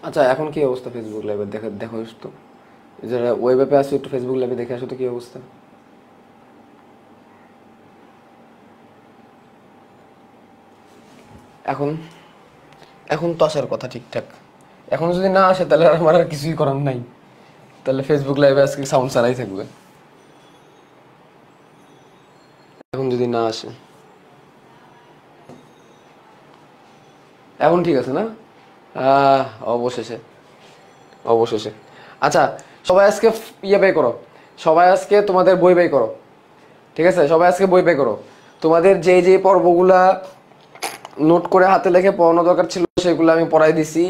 আচ্ছা এখন কি অবস্থা ফেসবুক লাইভে দেখো দেখো তো, যারা ওয়েব অ্যাপে আসো একটু ফেসবুক লাইভে দেখে আসো তো কি অবস্থা। এখন এখন তো আসার কথা ঠিকঠাক। এখন যদি না আসে তাহলে আমার আর কিছুই করার নাই, তাহলে ফেসবুক লাইভে আজকে সাউন্ড ছাড়াই থাকবে। এখন যদি না আসে, এখন ঠিক আছে না? আহ অবশেষে, অবশেষে। আচ্ছা সবাই আজকে ইয়ে পে করো, সবাই আজকে তোমাদের বই পে করো, ঠিক আছে? সবাই আজকে বই পে করো। তোমাদের যে যে পর্বগুলা নোট করে হাতে লিখে পড়ানো দরকার ছিল সেগুলো আমি পড়াই দিছি।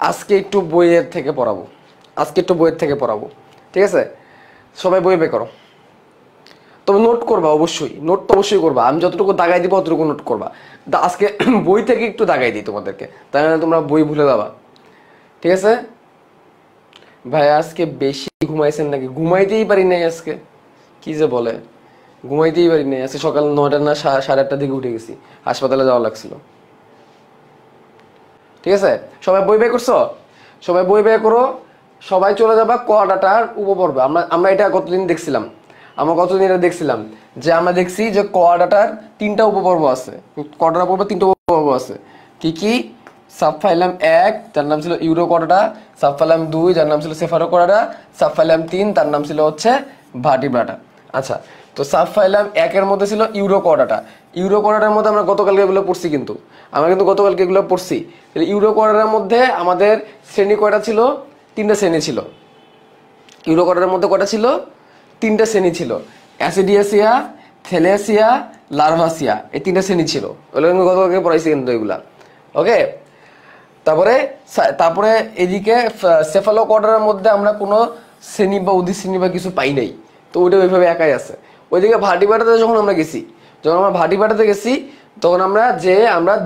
আজকে একটু বইয়ের থেকে পড়াবো, আজকে একটু বইয়ের থেকে পড়াবো, ঠিক আছে? সবাই বই পে করো। তবে নোট করবা অবশ্যই, নোট তো অবশ্যই করবা। আমি যতটুকু দাগাই দিব অতটুকু নোট করবা। আজকে বই থেকে একটু দাগাই দিই তোমাদেরকে, তাই না তোমরা বই ভুলে যাবা, ঠিক আছে? ভাই আজকে বেশি ঘুমাইছেন নাকি? ঘুমাইতেই পারি নাই আজকে, কি যে বলে, ঘুমাইতেই পারি নাই আজকে। সকাল 9টা না 8:30টার দিকে উঠে গেছি, হাসপাতালে যাওয়া লাগছিল, ঠিক আছে? সবাই বই বের করছো? সবাই বই বের করো। সবাই চলে যাবা কোয়াডাটার উপপর্বে। আমরা আমরা এটা গতদিন দেখছিলাম, আমরা গতদিন এটা দেখছিলাম যে আমরা দেখছি যে কোয়াডাটার 3টা উপপর্ব আছে। কোয়াডাটার পর্বে 3টা উপপর্ব আছে। কি কি? সাবফাইলাম 1 যার নাম ছিল ইউরো কোয়াডাটা, সাবফাইলাম 2 যার নাম ছিল সেফারো কোয়াডাটা, সাবফাইলাম 3 তার নাম ছিল হচ্ছে ভার্টিব্রাটা। আচ্ছা, তো সাবফাইলাম 1 এর মধ্যে ছিল ইউরো কোয়াডাটা। ইউরো কোয়াডাটার মধ্যে আমরা গতকালকে এগুলো পড়ছি, কিন্তু আমরা কিন্তু গতকালকে এগুলো পড়ছি। ইউরো কোয়াডাটার মধ্যে আমাদের শ্রেণী কয়টা ছিল? 3টা শ্রেণী ছিল। ইউরো কোয়াডাটার মধ্যে কয়টা ছিল? 3টা শ্রেণী ছিল। অ্যাসিডিয়াসিয়া, থেলেসিয়া, লার্ভাসিয়া, এই 3টা শ্রেণী ছিল। ওগুলো কিন্তু গতকালকে পড়াইছি কিন্তু এগুলা, ওকে? তারপরে তারপরে এদিকে সেফালোকডারের মধ্যে আমরা কোনো শ্রেণী বা অধিশ্রেণী বা কিছু পাই নাই, তো ওইটা ওইভাবে একাই আছে। ওইদিকে ভার্টিব্রাটাতে যখন আমরা গেছি, যখন আমরা ভার্টিব্রাটাতে গেছি তখন আমরা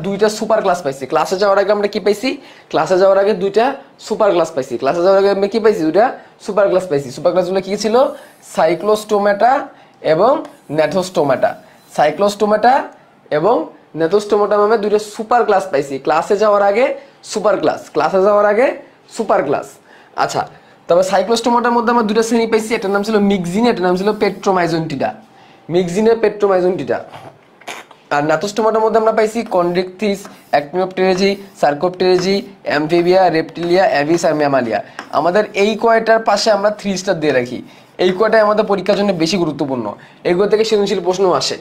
2টা সুপার ক্লাস পাইছি। ক্লাসে যাওয়ার আগে আমরা কি পাইছি? ক্লাসে যাওয়ার আগে 2টা সুপার ক্লাস পাইছি। ক্লাসে যাওয়ার আগে আমরা কি পাইছি? 2টা সুপার ক্লাস পাইছি। সুপার ক্লাসগুলো কি ছিল? সাইক্লোস্টোমেটা এবং নেথোস্টোমেটা। সাইক্লোস্টোমেটা এবং নেথোস্টোমেটা নামে 2টা সুপার ক্লাস পাইছি ক্লাসে যাওয়ার আগে। সুপার ক্লাস, ক্লাসে যাওয়ার আগে সুপার ক্লাস। আচ্ছা, তবে সাইক্লোস্টোমাটার মধ্যে আমরা 2টা শ্রেণী পাইছি। এটার নাম ছিল মিক্সিন, এটার নাম ছিল পেট্রোমাইজন্টিডা। মিক্সিনে পেট্রোমাইজন্টিডা। আর নাথোস্টোমাটার মধ্যে আমরা পাইছি কন্ড্রিকথিস, অ্যাকটিনোপটেরেজি, সার্কোপটেরেজি, অ্যামফিবিয়া, রেপটিলিয়া, অ্যাভিস আর ম্যামালিয়া। আমাদের এই কয়টার পাশে আমরা 3 স্টার দিয়ে রাখি। এই কয়টাই আমাদের পরীক্ষার জন্য বেশি গুরুত্বপূর্ণ। এইগুলো থেকে সৃজনশীল প্রশ্ন আসে,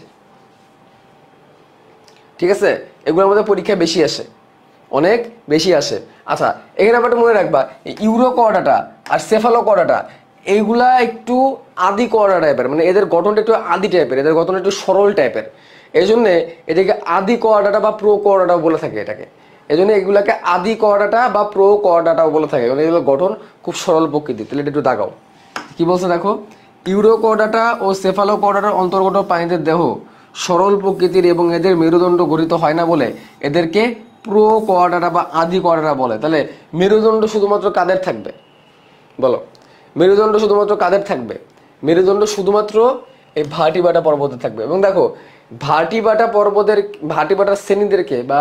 ঠিক আছে? এগুলো আমাদের পরীক্ষায় বেশি আসে, অনেক বেশি আসে। আচ্ছা, এখানে ব্যাপারটা মনে রাখবা, ইউরো কোয়াডাটা আর সেফালো কোয়াডাটা এইগুলা একটু আদি কোয়াডা টাইপের, মানে এদের গঠনটা একটু আদি টাইপের, এদের গঠন একটু সরল টাইপের। এই জন্য এটাকে আদি কোয়াডাটা বা প্রো কোয়াডাটাও বলে থাকে এটাকে। এই জন্য এগুলাকে আদি কোয়াডাটা বা প্রো কোয়াডাটাও বলে থাকে, কারণ এগুলো গঠন খুব সরল প্রকৃতির। তাহলে এটা একটু দাগাও, কি বলছে দেখো। ইউরো কোয়াডাটা ও সেফালো কোয়াডাটার অন্তর্গত প্রাণীদের দেহ সরল প্রকৃতির এবং এদের মেরুদণ্ড গঠিত হয় না বলে এদেরকে প্রো কোয়াডাটা বা আদি কোয়াডাটা বলে। তাহলে মেরুদণ্ড শুধুমাত্র কাদের থাকবে বলো? মেরুদণ্ড শুধুমাত্র কাদের থাকবে? মেরুদণ্ড শুধুমাত্র এই ভার্টিব্রাটা পর্বতে থাকবে। এবং দেখো ভার্টিব্রাটা পর্বতের, ভার্টিব্রাটার শ্রেণীদেরকে বা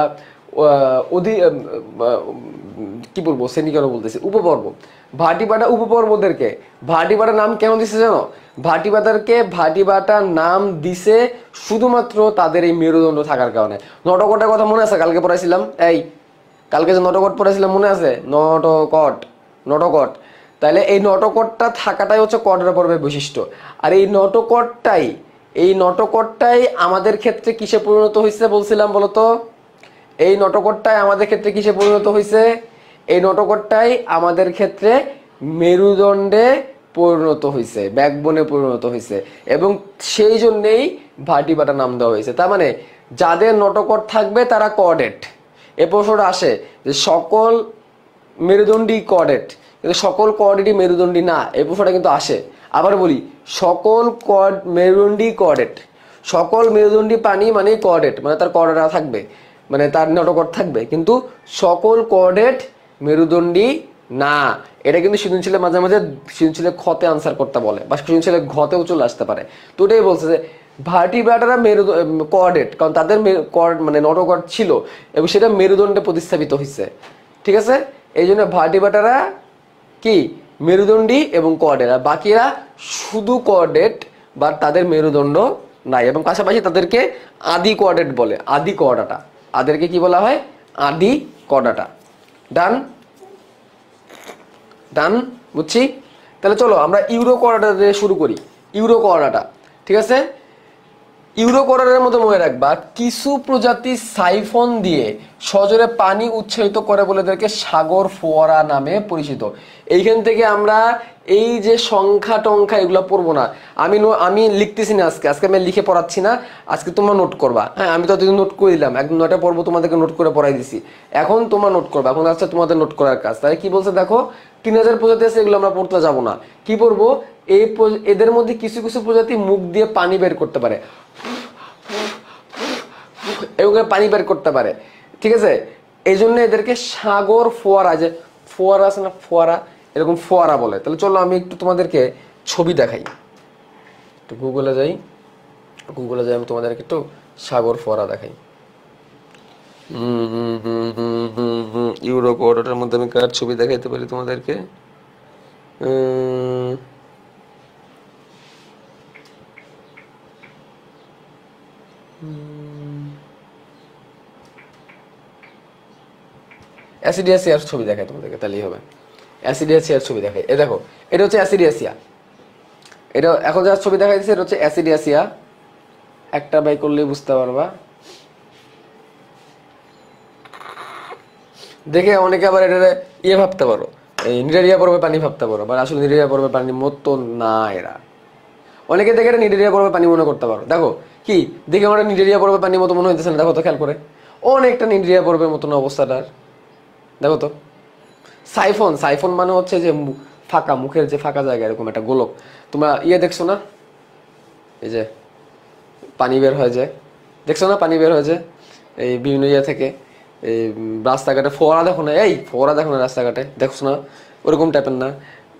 অধি কি বলবো, শ্রেণী কেন বলতেছি, উপপর্ব, ভার্টিব্রাটা উপপর্বদেরকে ভার্টিব্রাটার নাম কেন দিছে জানো? ভার্টিব্রাটার নাম দিছে শুধুমাত্র তাদের এই মেরুদণ্ড থাকার কারণে। নটকটের কথা মনে আছে? কালকে পড়াইছিলাম, এই কালকে যে নটকট পড়াইছিলাম মনে আছে? নটকট, নটকট। তাহলে এই নটকটটা থাকাটাই হচ্ছে কোয়াড্রা পর্বের বৈশিষ্ট্য। আর এই নটকটটাই আমাদের ক্ষেত্রে কিসে পরিণত হয়েছে বলছিলাম বলতো? এই নটকটটাই আমাদের ক্ষেত্রে কিসে পরিণত হয়েছে? এই নটকটটাই আমাদের ক্ষেত্রে মেরুদণ্ডে পরিণত হয়েছে, ব্যাকবোনে পরিণত হয়েছে, এবং সেই জন্যেই ভার্টিব্রাটা নাম দেওয়া হয়েছে। তার মানে যাদের নটকট থাকবে তারা কোঅর্ডেট। এ প্রশ্নটা আসে যে সকল মেরুদণ্ডী কোঅর্ডেট, কিন্তু সকল কোঅর্ডেটই মেরুদণ্ডী না, এই প্রশ্নটা কিন্তু আসে। আবার বলি, সকল মেরুদণ্ডী কোঅর্ডেট, সকল মেরুদণ্ডী প্রাণী মানে কোঅর্ডেট, মানে তার কোঅর্ডাটা থাকবে, মানে তার নটকট থাকবে, কিন্তু সকল কোঅর্ডেট মেরুদণ্ডী না। এটা কিন্তু সৃজনশীলে মাঝে মাঝে সৃজনশীলে খতে আনসার করতে বলে, বা সৃজনশীলে ঘতেও চলে আসতে পারে। তো ওটাই বলছে যে ভার্টিব্রাটারা কোঅর্ডেট, কারণ তাদের মানে নটকট ছিল এবং সেটা মেরুদণ্ডে প্রতিস্থাপিত হয়েছে, ঠিক আছে? এই জন্য ভার্টিব্রাটারা কি মেরুদণ্ডী এবং কোঅর্ডিনেট, আর বাকিরা শুধু কোঅর্ডিনেট বা তাদের মেরুদণ্ড নাই, এবং পাশাপাশি তাদেরকে আদি কোঅর্ডিনেট বলে, আদি কোঅর্ডাটা, তাদেরকে কি বলা হয় আদি কোঅর্ডাটা। ডান ডান বুঝছি। তাহলে চলো আমরা ইউরো কোঅর্ডাটা দিয়ে শুরু করি। ইউরো কোঅর্ডাটা ঠিক আছে। ইউরো কোঅর্ডাটার মধ্যে মনে রাখবা কিছু প্রজাতি সাইফন দিয়ে সজোরে পানি উৎসাহিত করে বলে এদেরকে সাগর ফোয়ারা নামে পরিচিত। এইখান থেকে আমরা এই যে সংখ্যা টংখ্যা এগুলো পড়বো না, আমি লিখতেছি না, আজকে আমি লিখে পড়াচ্ছি না, আজকে তোমরা নোট করবা। হ্যাঁ আমি তো নোট করে দিলাম, একদম 9টা পর্ব তোমাদেরকে নোট করে পড়াই দিছি, এখন তোমরা নোট করবা, এখন আসছে তোমাদের নোট করার কাজ। তাই কি বলছে দেখো 3000 প্রজাতি আছে, এগুলো আমরা পড়তে যাবো না। কি পড়বো, এদের মধ্যে কিছু কিছু প্রজাতি মুখ দিয়ে পানি বের করতে পারে, এবং পানি বের করতে পারে, ঠিক আছে। এই জন্য এদেরকে সাগর ফোয়ারা, যে ফোয়ারা আছে না ফোয়ারা, এরকম ফোয়ারা বলে। তাহলে চলো আমি একটু তোমাদেরকে ছবি দেখাই, একটু গুগলে যাই, আমি তোমাদেরকে একটু সাগর ফোয়ারা দেখাই। ইউরো কোঅর্ডিনেটের মধ্যে আমি কার ছবি দেখাইতে পারি তোমাদেরকে, অ্যাসিডিয়াসিয়ার ছবি দেখায় তোমাদেরকে, তাহলেই হবে। অ্যাসিডিয়াসিয়ার ছবি দেখায়, এ দেখো এটা হচ্ছে অ্যাসিডিয়াসিয়া, এটা এখন যার ছবি দেখা যাচ্ছে এটা হচ্ছে অ্যাসিডিয়াসিয়া। একটা বাই করলেই বুঝতে পারবা। দেখে অনেকে আবার এটা ইয়ে ভাবতে পারো, এই নিডারিয়া পর্বে পানি ভাবতে পারো, বা আসলে নিডারিয়া পর্বে পানি মতো না এরা। অনেকে দেখে এটা নিডারিয়া পর্বে পানি মনে করতে পারো। দেখো কি দেখে আমার নিডারিয়া পর্বে পানির মতো মনে হইতেছে না, দেখো তো খেয়াল করে, অনেকটা নিডারিয়া পর্বের মতন অবস্থাটার, দেখো তো। সাইফন, সাইফন মানে হচ্ছে যে ফাঁকা, মুখের যে ফাঁকা জায়গা এরকম একটা গোলক। তোমরা ইয়ে দেখছো না, এই যে পানি বের হয়ে যায়, দেখছো না পানি বের হয়ে যায় এই বিভিন্ন ইয়ে থেকে, এই রাস্তাঘাটে ফোয়ারা দেখো না, এই ফোয়ারা দেখো না রাস্তাঘাটে, দেখছো না ওরকম টাইপের না,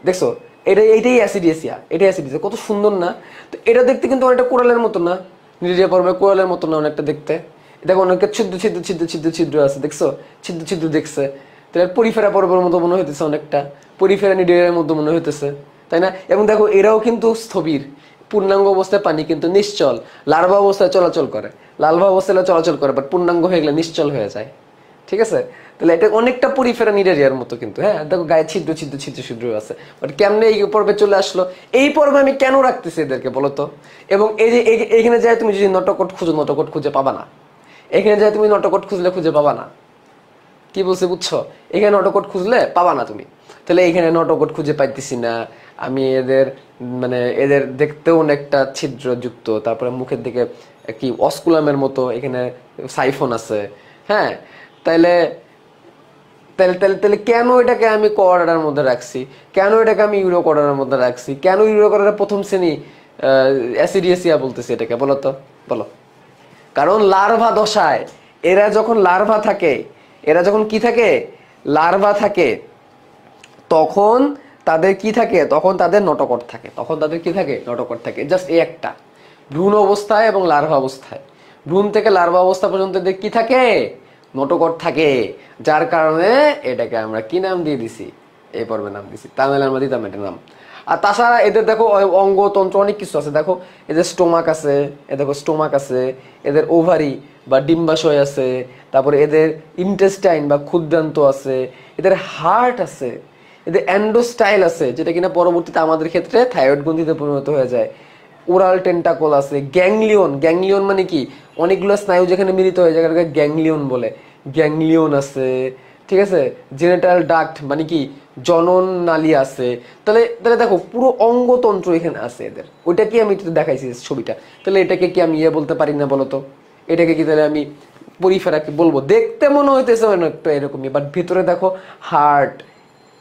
দেখছো। এইটাই অ্যাসিডিয়াসিয়া, এটাই অ্যাসিডিয়াসিয়া, কত সুন্দর না। তো এটা দেখতে কিন্তু অনেকটা কোরালের মতো না, নিডারিয়া পর্বে কোরালের মতো না অনেকটা দেখতে। দেখো অনেকটা ছিদ্র ছিদ্র ছিদ্র ছিদ্র ছিদ্র আছে, দেখছো ছিদ্র ছিদ্র দেখছে। তাহলে পরিফেরা পর্বের মতো মনে হইতেছে, অনেকটা পরিফেরা নিডারিয়ার মতো মনে হইতেছে, তাই না। এবং দেখো এরাও কিন্তু স্থবির, পূর্ণাঙ্গ অবস্থায় পানি কিন্তু নিশ্চল, লার্ভা অবস্থায় চলাচল করে, লার্ভা অবস্থায় চলাচল করে, বাট পূর্ণাঙ্গ হয়ে গেলে নিশ্চল হয়ে যায়, ঠিক আছে। তাহলে এটা অনেকটা পরিফেরা নিডারিয়ার মতো কিন্তু, হ্যাঁ দেখো গায়ে ছিদ্র ছিদ্র ছিদ্র ছিদ্র আছে। বাট কেমনে এই পর্বে চলে আসলো, এই পর্বে আমি কেন রাখতেছি এদেরকে বলো তো। এবং এই যে এখানে যায় তুমি যদি নটকট খুঁজো, নটকট খুঁজে পাবা না, এখানে যায় তুমি নটকট খুঁজলে খুঁজে পাবা না, কি বলছে বুঝছো, এখানে নটকট খুঁজলে পাবা না তুমি। তাহলে এখানে নটকট খুঁজে পাইতেছি না আমি, এদের মানে এদের দেখতেও অনেকটা ছিদ্রযুক্ত, তারপরে মুখের দিকে কি অস্কুলামের মতো এখানে সাইফন আছে, হ্যাঁ। তাইলে তাহলে তাহলে তাহলে কেন এটাকে আমি কোঅর্ডিনেটের মধ্যে রাখছি, কেন এটাকে আমি ইউরো কোঅর্ডিনেটের মধ্যে রাখছি, কেন ইউরো কোঅর্ডিনেটের প্রথম শ্রেণী অ্যাসিডিয়াসিয়া বলতেছি এটাকে, বলো তো বলো। কারণ লার্ভা দশায় এরা যখন লার্ভা থাকে, এরা যখন কি থাকে লার্ভা থাকে, তখন তাদের কি থাকে, তখন তাদের নটকট থাকে, তখন তাদের কি থাকে নটকট থাকে। জাস্ট এই একটা ভ্রূণ অবস্থায় এবং লার্ভা অবস্থায়, ভ্রূণ থেকে লার্ভা অবস্থা পর্যন্ত এদের কি থাকে নটকট থাকে, যার কারণে এটাকে আমরা কি নাম দিয়ে দিছি, এই পর্বে নাম দিছি, তামিল আমরা দিতাম এটার নাম। আর তাছাড়া এদের দেখো অঙ্গতন্ত্র অনেক কিছু আছে, দেখো এদের স্টোমাক আছে, এ দেখো স্টোমাক আছে, এদের ওভারি বা ডিম্বাশয় আছে, তারপরে এদের ইন্টেস্টাইন বা ক্ষুদ্রান্ত আছে, এদের হার্ট আছে, এদের অ্যান্ডোস্টাইল আছে, যেটা কিনা পরবর্তীতে আমাদের ক্ষেত্রে থাইরয়েড গ্রন্থিতে পরিণত হয়ে যায়। ওরাল টেন্টাকল আছে, গ্যাংলিয়ন, গ্যাংলিয়ন মানে কি অনেকগুলো স্নায়ু যেখানে মিলিত হয়ে যায় গ্যাংলিয়ন বলে, গ্যাংলিয়ন আছে, ঠিক আছে। জেনেটাল ডাক্ট মানে কি জনন নালী আছে। তাহলে তাহলে দেখো পুরো অঙ্গতন্ত্র এখানে আছে এদের, ওইটা কি আমি দেখাইছি ছবিটা, তাহলে এটাকে কি আমি ইয়ে বলতে পারি না বলো তো, এটাকে কি তাহলে আমি পরিফেরাকে বলবো, দেখতে মনে হইতেছে অনেকটা এরকমই, বাট ভিতরে দেখো হার্ট,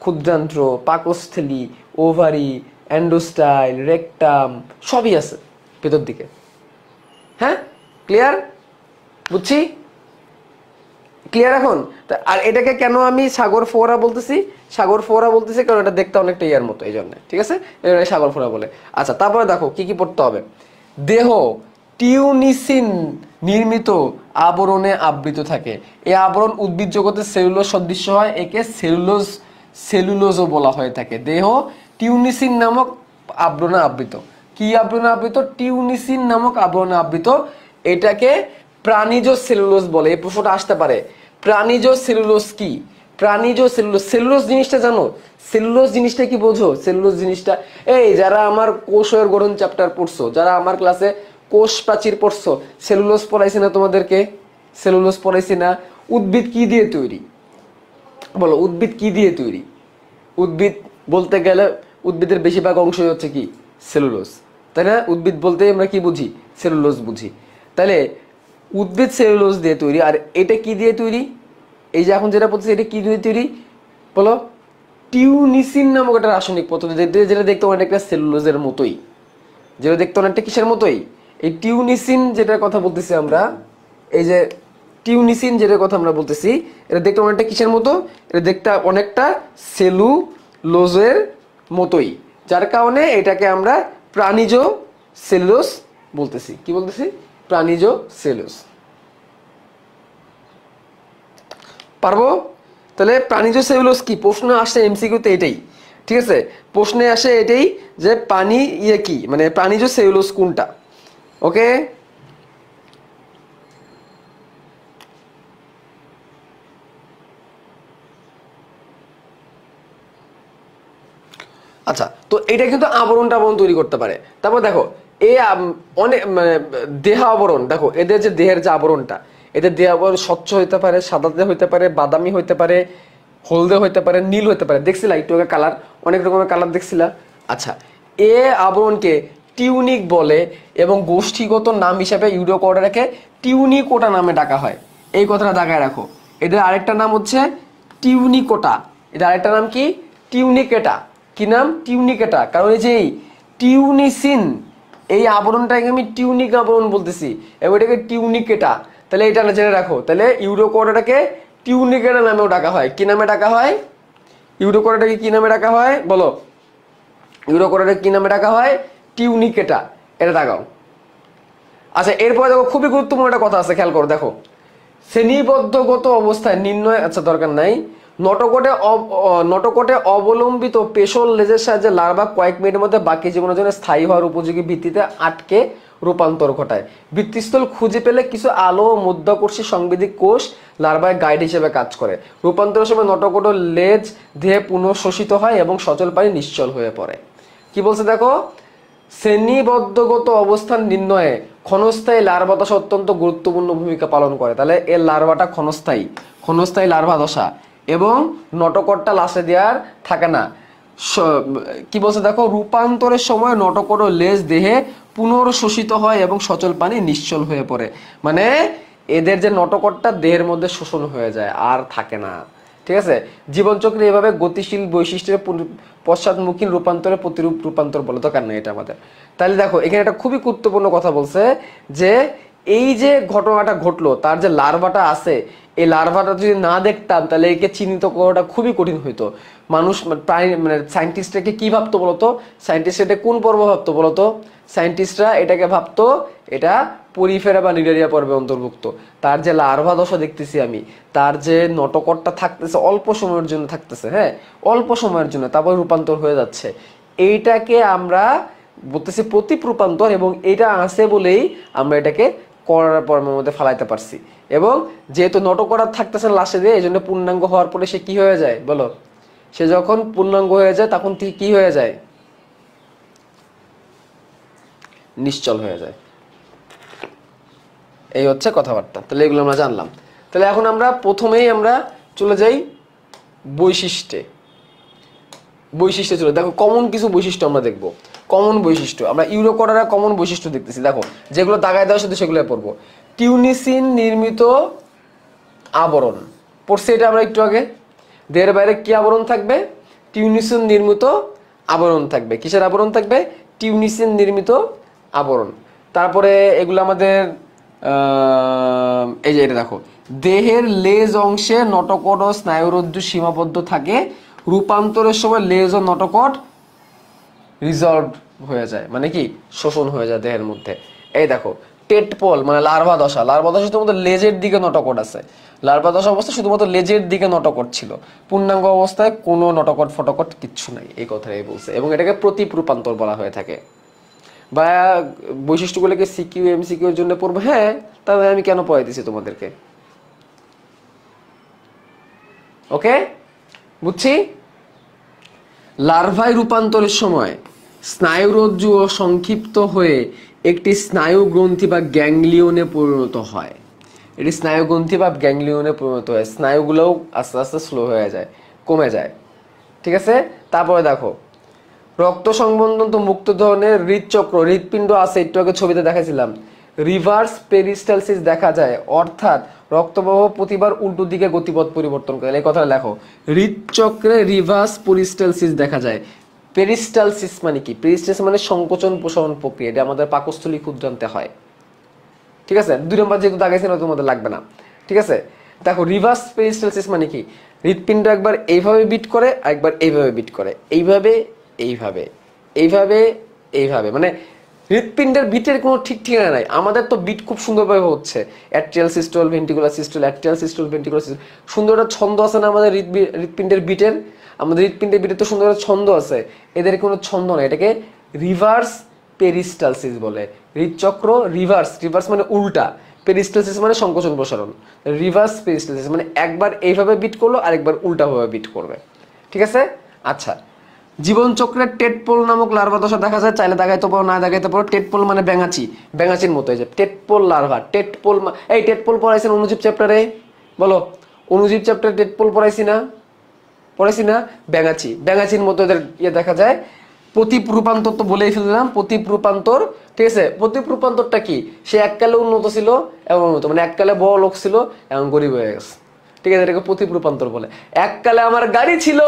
ক্ষুদ্রান্ত্র, পাকস্থলী, ওভারি, অ্যান্ডোস্টাইল, রেকটাম সবই আছে ভেতর দিকে। হ্যাঁ ক্লিয়ার, বুঝছি ক্লিয়ার এখন। আর এটাকে কেন আমি সাগর ফোয়ারা বলতেছি, সাগর ফোয়ারা বলতেছি কারণ এটা দেখতে অনেকটা ইয়ার মতো, এই জন্য, ঠিক আছে, সাগর ফোয়ারা বলে। আচ্ছা তারপরে দেখো কি কি পড়তে হবে, দেহ টিউনিসিন নির্মিত আবরণে আবৃত থাকে। এই আবরণ উদ্ভিদ জগতে সেলুলোজ সদৃশ্য হয়, একে সেলুলোজও বলা হয়ে থাকে। দেহ টিউনিসিন নামক আবরণে আবৃত। কি আবরণে আবৃত? টিউনিসিন নামক আবরণে আবৃত। এটাকে প্রাণীজ সেলুলোজ বলে। এই প্রশ্নটা আসতে পারে, প্রাণীজ সেলুলোজ কি? প্রাণীজ সেলুলোজ, সেলুলোজ জিনিসটা জানো? সেলুলোজ জিনিসটা কি বোঝো? সেলুলোজ জিনিসটা, এই যারা আমার কোষের গঠন চ্যাপ্টার পড়ছো, যারা আমার ক্লাসে কোষ প্রাচীর পড়ছো, সেলুলোজ পড়াইছি না তোমাদেরকে? সেলুলোজ পড়াইছি না? উদ্ভিদ কি দিয়ে তৈরি? বলো, উদ্ভিদ কি দিয়ে তৈরি? উদ্ভিদ বলতে গেলে উদ্ভিদের বেশিরভাগ অংশই হচ্ছে কি? সেলুলোজ, তাই না? উদ্ভিদ বলতে আমরা কি বুঝি? সেলুলোজ বুঝি। তাহলে উদ্ভিদ সেলুলোজ দিয়ে তৈরি। আর এটা কি দিয়ে তৈরি? এই যে এখন যেটা বলতেছি, এটা কি দিয়ে তৈরি বলো? টিউনিসিন নামক একটা রাসায়নিক পদার্থ, যেটা দেখতে অনেকটা সেলুলোজের মতোই, যেটা দেখতে অনেকটা কিসের মতোই? এই টিউনিসিন যেটার কথা বলতেছি আমরা, এই যে টিউনিসিন যেটার কথা আমরা বলতেছি, এটা দেখতে অনেকটা কিসের মতো? এটা দেখতে অনেকটা সেলুলোজের মতোই, যার কারণে এটাকে আমরা প্রাণীজ সেলুলোজ বলতেছি। কি বলতেছি? প্রাণীজ সেলুলোজ। পারবো? তাহলে প্রাণীজ সেলুলোজ কি? প্রশ্ন আসে এমসিকিউতে এটাই, ঠিক আছে? প্রশ্নে আসে এটাই যে পানি কি, মানে প্রাণীজ সেলুলোজ কোনটা। ওকে, আচ্ছা। তো এটা কিন্তু আবরণ টাবরণ তৈরি করতে পারে। তারপর দেখো এই অনেক মানে দেহ আবরণ, দেখো এদের যে দেহের যে আবরণটা, এদের দেহ আবরণ স্বচ্ছ হইতে পারে, সাদাতে হইতে পারে, বাদামি হইতে পারে, হলদে হইতে পারে, নীল হইতে পারে। দেখছিলা একটু আগে কালার, অনেক রকমের কালার দেখছিলা। আচ্ছা, এ আবরণকে টিউনিক বলে এবং গোষ্ঠীগত নাম হিসাবে ইউরোকর্ডাটাকে টিউনিকোটা নামে ডাকা হয়। এই কথাটা দাগায় রাখো। এদের আরেকটা নাম হচ্ছে টিউনিকোটা। এদের আরেকটা নাম কি? টিউনিকেটা। কি নাম? টিউনিকেটা। কারণ এই যে টিউনিসিন, এই আবরণটাকে আমি টিউনিক আবরণ বলতেছি এবং এটাকে টিউনিকেটা। তাহলে এটা জেনে রাখো। তাহলে ইউরোকর্ডাটাকে টিউনিকেটা নামেও ডাকা হয়। কি নামে ডাকা হয়? ইউরোকর্ডাটাকে কি নামে ডাকা হয় বলো? ইউরোকর্ডাটাকে কি নামে ডাকা হয়? টিউনিকেটা। এটা ডাকাও। আচ্ছা, এরপরে দেখো খুবই গুরুত্বপূর্ণ একটা কথা আছে, খেয়াল করো। দেখো শ্রেণীবদ্ধগত অবস্থায় নির্ণয়, আচ্ছা দরকার নাই। নটকটে অবলম্বিত পেশল লেজের সাহায্যে লার্ভা কয়েক মিনিটের মধ্যে বাকি জীবনের জন্য স্থায়ী হওয়ার উপযোগী ভিত্তিতে আটকে রূপান্তর ঘটায়। ভিত্তিস্থল খুঁজে পেলে কিছু আলো ও মধ্যাকর্ষী সংবেদী কোষ লার্ভায় গাইড হিসেবে কাজ করে। রূপান্তরের সময় নটকট লেজ দেহে পুনঃশোষিত হয় এবং সচল পানি নিশ্চল হয়ে পড়ে। কি বলছে দেখো? শ্রেণীবদ্ধগত অবস্থান নির্ণয়ে ক্ষণস্থায়ী লার্ভা দশা অত্যন্ত গুরুত্বপূর্ণ ভূমিকা পালন করে। তাহলে এর লার্ভাটা ক্ষণস্থায়ী লার্ভা দশা এবং নটকটটা লাশে দেওয়ার থাকে না। কি বলছে দেখো? রূপান্তরের সময় নটকট লেজ দেহে পুনর্শোষিত হয় এবং সচল পানি নিশ্চল হয়ে পড়ে। মানে এদের যে নটকটটা দেহের মধ্যে শোষণ হয়ে যায়, আর থাকে না। ঠিক আছে? জীবনচক্রে এভাবে গতিশীল বৈশিষ্ট্যের পশ্চাৎমুখী রূপান্তরে প্রতিরূপ রূপান্তর বলে, দরকার নেই এটা আমাদের। তাহলে দেখো এখানে একটা খুবই গুরুত্বপূর্ণ কথা বলছে যে এই যে ঘটনাটা ঘটলো, তার যে লার্ভাটা আছে, এই লার্ভাটা যদি না দেখতাম তাহলে একে চিহ্নিত করাটা খুবই কঠিন হইতো। মানুষ প্রাণী মানে সায়েন্টিস্টটাকে কি ভাবতো বলতো? সায়েন্টিস্ট এটা কোন পর্ব ভাবতো বলতো? সায়েন্টিস্টরা এটাকে ভাবতো এটা পরিফেরা বা নিডারিয়া পর্বে অন্তর্ভুক্ত। তার যে লার্ভা দশা দেখতেছি আমি, তার যে নটকটটা থাকতেছে অল্প সময়ের জন্য থাকতেছে, হ্যাঁ অল্প সময়ের জন্য, তারপর রূপান্তর হয়ে যাচ্ছে। এইটাকে আমরা বলতেছি প্রতীপ রূপান্তর, এবং এটা আছে বলেই আমরা এটাকে করার পর্বের মধ্যে ফালাইতে পারছি। এবং যেহেতু নটকরা থাকতেছে লাশে দিয়ে, এই জন্য পূর্ণাঙ্গ হওয়ার পরে সে কি হয়ে যায় বলো? সে যখন পূর্ণাঙ্গ হয়ে যায় তখন কি হয়ে যায়? নিশ্চল হয়ে যায়। এই হচ্ছে কথাবার্তা। তাহলে এগুলো আমরা জানলাম। তাহলে এখন আমরা প্রথমেই আমরা চলে যাই বৈশিষ্ট্য চলে। দেখো কমন কিছু বৈশিষ্ট্য আমরা দেখবো। কমন বৈশিষ্ট্য আমরা ইউরোকর্ডার কমন বৈশিষ্ট্য দেখতেছি। দেখো যেগুলো দাগায় দেওয়া শুধু সেগুলো পড়বো। টিউনিসিন নির্মিত আবরণ পড়ছে, এটা আমরা একটু আগে। দেহের বাইরে কি আবরণ থাকবে? টিউনিসিন নির্মিত আবরণ থাকবে। কিসের আবরণ থাকবে? টিউনিসিন নির্মিত আবরণ। তারপরে এগুলো আমাদের এই যে এটা দেখো, দেহের লেজ অংশে নটকট ও স্নায়ুরজ্জু সীমাবদ্ধ থাকে। রূপান্তরের সময় লেজ ও নটকট রিজলভ হয়ে যায়, মানে কি শোষণ হয়ে যায় দেহের মধ্যে। এই দেখো টেটপল মানে লার্ভা দশা। লার্ভা দশা শুধুমাত্র লেজের দিকে নটকট আছে। লার্ভা দশা অবস্থায় শুধুমাত্র লেজের দিকে নটকট ছিল, পূর্ণাঙ্গ অবস্থায় কোনো নটকট ফটকট কিচ্ছু নাই, এই কথাটাই বলছে। এবং এটাকে প্রতীপ রূপান্তর বলা হয়ে থাকে। বা বৈশিষ্ট্যগুলোকে সিকিউ এমসিকিউ এর জন্য পড়বো, হ্যাঁ তাহলে আমি কেন পড়াইতেছি তোমাদেরকে। ওকে, বুঝছি। লার্ভায় রূপান্তরের সময় স্নায়ুরজ্জু ও সংক্ষিপ্ত হয়ে একটি স্নায়ু গ্রন্থি বা গ্যাংলিয়নে পরিণত হয়। এটি স্নায়ু গ্রন্থি বা গ্যাংলিয়নে পরিণত হয়, স্নায়ুগুলোও আস্তে আস্তে স্লো হয়ে যায়, কমে যায়। ঠিক আছে, তারপরে দেখো রক্ত সংবন্ধন তো মুক্ত ধরনের হৃদচক্র, হৃদপিণ্ড আছে, একটু আগে ছবিতে দেখাছিলাম। রিভার্স পেরিস্টালসিস দেখা যায়, অর্থাৎ রক্তপ্রবাহ প্রতিবার উল্টো দিকে গতিপথ পরিবর্তন করে। এই কথাটা লেখো, হৃদচক্রে রিভার্স পেরিস্টালসিস দেখা যায়। পেরিস্টালসিস মানে কি? পেরিস্টালসিস মানে সংকোচন প্রসারণ প্রক্রিয়া, এটা আমাদের পাকস্থলী ক্ষুদ্রান্তে হয়। ঠিক আছে, 2 নম্বর যেহেতু দাগাইছে না তোমাদের লাগবে না। ঠিক আছে, দেখো রিভার্স পেরিস্টালসিস মানে কি? হৃদপিণ্ড একবার এইভাবে বিট করে, একবার এইভাবে বিট করে, এইভাবে এইভাবে এইভাবে এইভাবে, মানে হৃদপিণ্ডের বিটের কোনো ঠিক ঠিকানা নাই। আমাদের তো বিট খুব সুন্দরভাবে হচ্ছে, atrial systole, ventricular systole, atrial systole, ventricular systole, সুন্দর একটা ছন্দ আছে না আমাদের হৃদপিণ্ডের বিটের? আমাদের হৃদপিণ্ডের বিটের তো সুন্দর একটা ছন্দ আছে, এদের কোনো ছন্দ নাই। এটাকে রিভার্স পেরিস্টালসিস বলে। হৃদচক্র রিভার্স, রিভার্স মানে উল্টা, পেরিস্টালসিস মানে সংকোচন প্রসারণ। রিভার্স পেরিস্টালসিস মানে একবার এইভাবে বিট করলো, আরেকবার উল্টাভাবে বিট করবে। ঠিক আছে, আচ্ছা। জীবনচক্রের টেটপোল নামক লার্ভা দশা দেখা যায়, চাইলে দেখাইতে পারো, না দেখাইতে পারো। টেটপোল মানে ব্যাঙাচি, ব্যাঙাচির মতো। এই যে টেটপোল লার্ভা, টেটপোল এই টেটপোল পড়াইছেন অনুজীব চ্যাপ্টারে? বলো, অনুজীব চ্যাপ্টারে টেটপোল পড়াইছি না? পড়াইছি না? ব্যাঙাচি, ব্যাঙাচির মতো এদের ইয়ে দেখা যায়। প্রতীপ রূপান্তর তো বলেই ফেললাম, প্রতীপ রূপান্তর। ঠিক আছে, প্রতীপ রূপান্তরটা কি? সে এককালে উন্নত ছিল এবং উন্নত, মানে এককালে বড় লোক ছিল এবং গরিব হয়ে গেছে। ঠিক আছে, এটাকে প্রতীপ রূপান্তর বলে। এককালে আমার গাড়ি ছিল,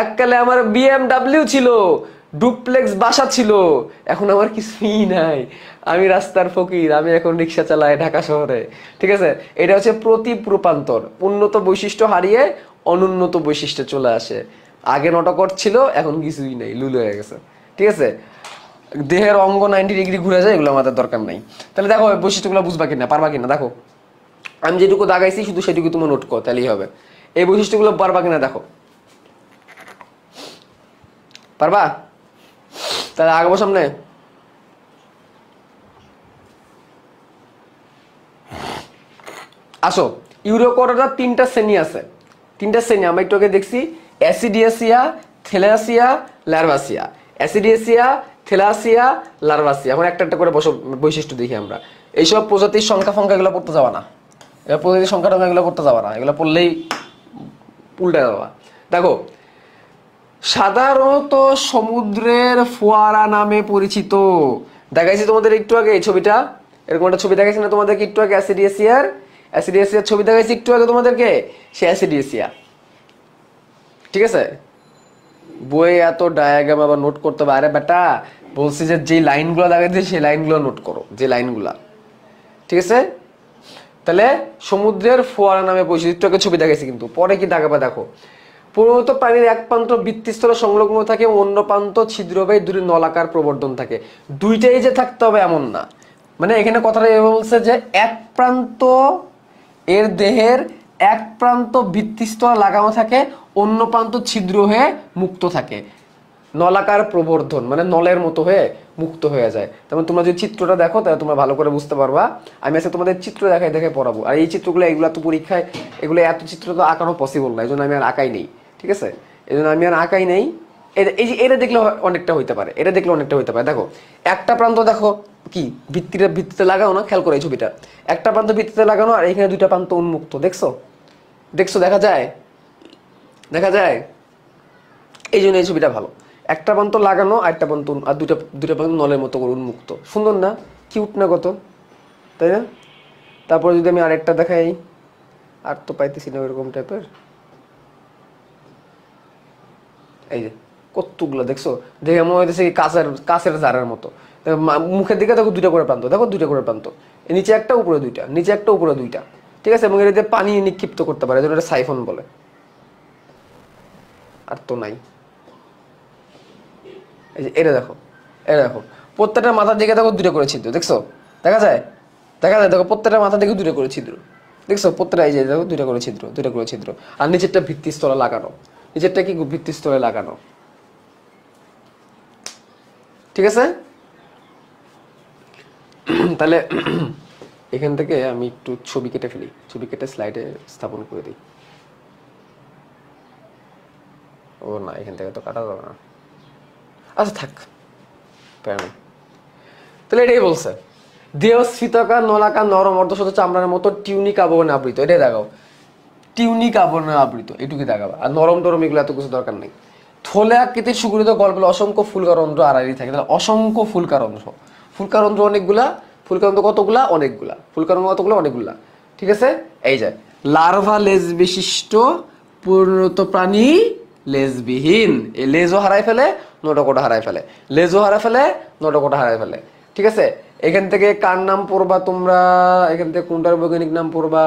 এককালে আমার বিএমডাব্লিউ ছিল, ডুপ্লেক্স বাসা ছিল, এখন আমার কিছুই নাই, আমি রাস্তার ফকির, আমি এখন রিক্সা চালাই ঢাকা শহরে। ঠিক আছে, এটা হচ্ছে প্রতীপ রূপান্তর। উন্নত বৈশিষ্ট্য হারিয়ে অনুন্নত বৈশিষ্ট্যে চলে আসে। আগে নটকট ছিল, এখন কিছুই নেই, লুলু হয়ে গেছে। ঠিক আছে, দেহের অঙ্গ 90 ডিগ্রি ঘুরে যায়, এগুলো আমাদের দরকার নাই। তাহলে দেখো বৈশিষ্ট্যগুলো বুঝবা কিনা, পারবা কিনা দেখো। আমি যেটুকু দাগাইছি শুধু সেটুকু তুমি নোট করো, তাহলেই হবে। এই বৈশিষ্ট্যগুলো পারবা কিনা দেখো, পারবা? তাহলে আগাবো সামনে। আসো, ইউরোকোডাটার 3টা শ্রেণী আছে। 3টা শ্রেণী আমরা একটু আগে দেখছি, অ্যাসিডিয়াসিয়া, থেলাসিয়া, লার্ভাসিয়া। অ্যাসিডিয়াসিয়া, থেলাসিয়া, লার্ভাসিয়া। এখন একটা একটা করে বৈশিষ্ট্য দেখি আমরা। এইসব প্রজাতির সংখ্যা ফংখ্যা এগুলো পড়তে যাবা না, এবার প্রজাতির সংখ্যা টংখ্যা এগুলো পড়তে যাবা না, এগুলো পড়লেই উল্টে যাবা। দেখো, সাধারণত সমুদ্রের ফোয়ারা নামে পরিচিত। দেখাইছি তোমাদের একটু আগে এই ছবিটা, এরকম একটা ছবি দেখাইছি না তোমাদেরকে একটু আগে? অ্যাসিডিয়াসিয়ার, অ্যাসিডিয়াসিয়ার ছবি দেখাইছি একটু আগে তোমাদেরকে, সে অ্যাসিডিয়াসিয়া। ঠিক আছে, বই এত ডায়াগ্রাম আবার নোট করতে হবে? আরে বেটা, বলছি যে লাইনগুলো দেখাইছি সেই লাইনগুলো নোট করো, যে লাইনগুলা। ঠিক আছে, তাহলে সমুদ্রের ফোয়ারা নামে পরিচিত, একটু আগে ছবি দেখাইছি, কিন্তু পরে কি দেখাবে দেখো। প্রণত প্রাণীর এক প্রান্ত বৃত্তিস্থলে সংলগ্ন থাকে, অন্য প্রান্ত ছিদ্র হয়ে দূরে নলাকার প্রবর্ধন থাকে। দুইটাই যে থাকতে হবে এমন না, মানে এখানে কথাটা এভাবে বলছে যে এক প্রান্ত, এর দেহের এক প্রান্ত বৃত্তিস্থল লাগানো থাকে, অন্য প্রান্ত ছিদ্র হয়ে মুক্ত থাকে। নলাকার প্রবর্ধন মানে নলের মতো হয়ে মুক্ত হয়ে যায়। তেমন তোমরা যদি চিত্রটা দেখো তাহলে তোমরা ভালো করে বুঝতে পারবা। আমি আজকে তোমাদের চিত্র দেখাই দেখে পড়াবো। আর এই চিত্রগুলো এগুলো তো পরীক্ষায়, এগুলো এত চিত্র তো আঁকানো পসিবল না, এই জন্য আমি আর আঁকাই নেই। ঠিক আছে, এই জন্য আমি আর আঁকাই নেই। এই যে এটা দেখলে অনেকটা হইতে পারে, এটা দেখলে অনেকটা হইতে পারে। দেখো একটা প্রান্ত দেখো কি ভিত্তিতে লাগানো না, খেয়াল করে এই ছবিটা, একটা প্রান্ত ভিত্তিতে লাগানো আর এখানে দুইটা প্রান্ত উন্মুক্ত। দেখছো? দেখছো? দেখা যায়? দেখা যায়? এই জন্য এই ছবিটা ভালো। একটা প্রান্ত লাগানো আর একটা প্রান্ত, আর দুটা প্রান্ত নলের মতো করে উন্মুক্ত। সুন্দর না? কিউট না কত, তাই না? তারপরে যদি আমি আরেকটা দেখাই, আর তো পাইতেছি না ওইরকম টাইপের। এই যে কতগুলো দেখছো, দেখে মনে হইতেছে কাছের জারের মতো। মুখের দিকে দেখো দুইটা করে প্রান্ত, দেখো দুইটা করে প্রান্ত, নিচে একটা উপরে দুইটা, নিচে একটা উপরে দুইটা। ঠিক আছে, এবং এটাতে পানি নিক্ষিপ্ত করতে পারে, যেটা সাইফন বলে। আর তো নাই। এই যে এটা দেখো, এটা দেখো, প্রত্যেকটা মাথার দিকে দেখো দুটো করে ছিদ্র, দেখছো? দেখা যায়? দেখা যায়, দেখো প্রত্যেকটা মাথা থেকে দুটো করে ছিদ্র, দেখছো? প্রত্যেকটা এই যে দেখো দুটো করে ছিদ্র, দুটো করে ছিদ্র। আর নিচেরটা ভিত্তিস্থলে লাগানো, নিচেরটা কি ভিত্তিস্থলে লাগানো, ঠিক আছে? তাহলে এখান থেকে আমি একটু ছবি কেটে ফেলি, ছবি কেটে স্লাইডে স্থাপন করে দিই। ও না, এখান থেকে তো কাটা যাবে না, আচ্ছা থাক, প্যারা। তাহলে এটাই বলছে, দেহ স্ফীতকার, নলাকার, নরম, অর্ধশত চামড়ার মতো টিউনিক আবরণে আবৃত। এটাই দেখাও, টিউনিক আবরণে আবৃত, এটুকুই দেখাবা। আর নরম টরম এগুলো এত কিছু দরকার নেই। থলে আকৃতির সুগঠিত গল্পে অসংখ্য ফুলকারন্ধ্র আড়াআড়ি থাকে। তাহলে অসংখ্য ফুলকারন্ধ্র, ফুলকারন্ধ্র অনেকগুলা, ফুলকারন্ধ্র কতগুলা? অনেকগুলা। ফুলকারন্ধ্র কতগুলা? অনেকগুলা, ঠিক আছে? এই যে লার্ভা লেজ বিশিষ্ট পরিণত প্রাণী লেজবিহীন। এই লেজও হারাই ফেলে, নোটকোটা হারাই ফেলে, লেজও হারাই ফেলে, নোটকোটা হারাই ফেলে, ঠিক আছে? এখান থেকে কার নাম পড়বা তোমরা? এখান থেকে কোনটার বৈজ্ঞানিক নাম পড়বা?